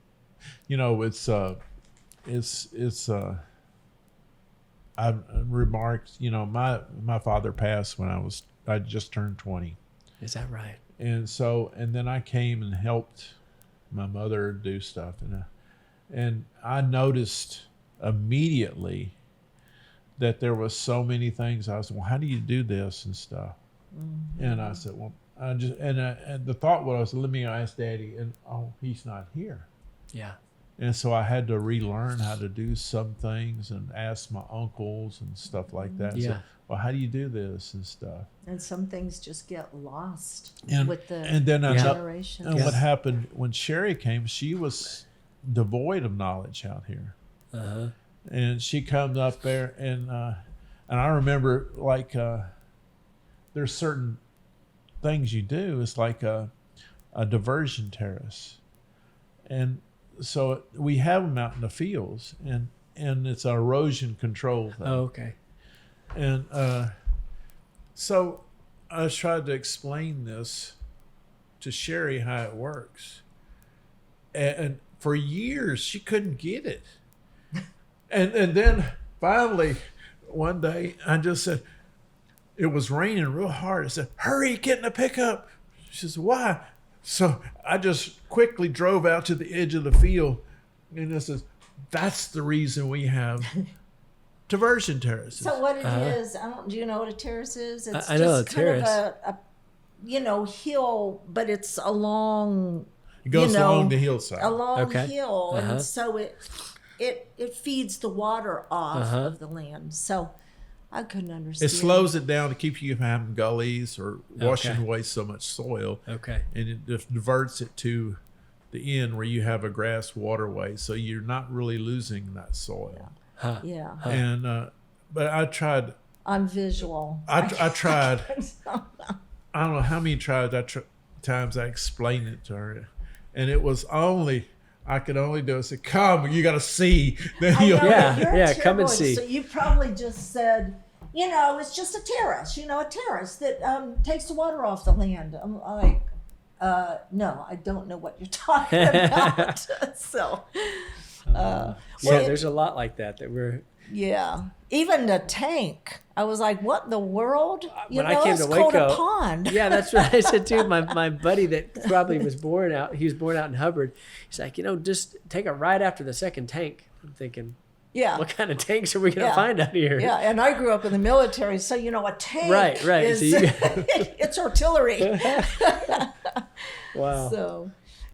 I remarked, my father passed when I just turned 20. Is that right? And then I came and helped my mother do stuff. And I noticed immediately that there was so many things. I was, well, how do you do this and stuff? And I said, well, and the thought was, let me ask Daddy. And he's not here. Yeah. And so I had to relearn how to do some things and ask my uncles and stuff like that. Yeah. So, well, how do you do this and stuff? And some things just get lost with the generation. And what happened when Sheri came, she was devoid of knowledge out here. And she comes up there, and I remember, like, there's certain things you do. It's like a diversion terrace. And so we have them out in the fields, and it's an erosion control thing. Oh, okay. And so I tried to explain this to Sheri, how it works. And for years, she couldn't get it. And then finally, one day, I just said, it was raining real hard. I said, hurry, get in the pickup. She says, why? So I just quickly drove out to the edge of the field, and this is that's the reason we have diversion terraces. So what it is, do you know what a terrace is? It's I know just a kind terrace. of a hill, but it's along. It goes along the hillside. A long Okay. hill, Uh-huh. and so it feeds the water off of the land. So I couldn't It understand. slows it down to keep you from having gullies or washing Okay. away so much soil. Okay. And it just diverts it to the end where you have a grass waterway, so you're not really losing that soil. Huh. Yeah, And but I tried. I'm visual. I tried. I don't know how many times I explained it to her, and it was I could only do it. Say, "Come, you got to see." Then I know, you'll- Yeah, you're a yeah, come and terrace, see. So you probably just said, it's just a terrace. A terrace that takes the water off the land. I'm like, no, I don't know what you're talking about. So, There's a lot like that we're. yeah, even the tank. I was like, what in the world? When I came it's to called a Waco- pond. Yeah, that's what I said too. My buddy that probably was born out. He was born out in Hubbard. He's like, just take it right after the second tank. I'm thinking, Yeah. what kind of tanks are we gonna Yeah. find out here? Yeah, and I grew up in the military, so a tank Right. is So you- it's artillery. Wow. So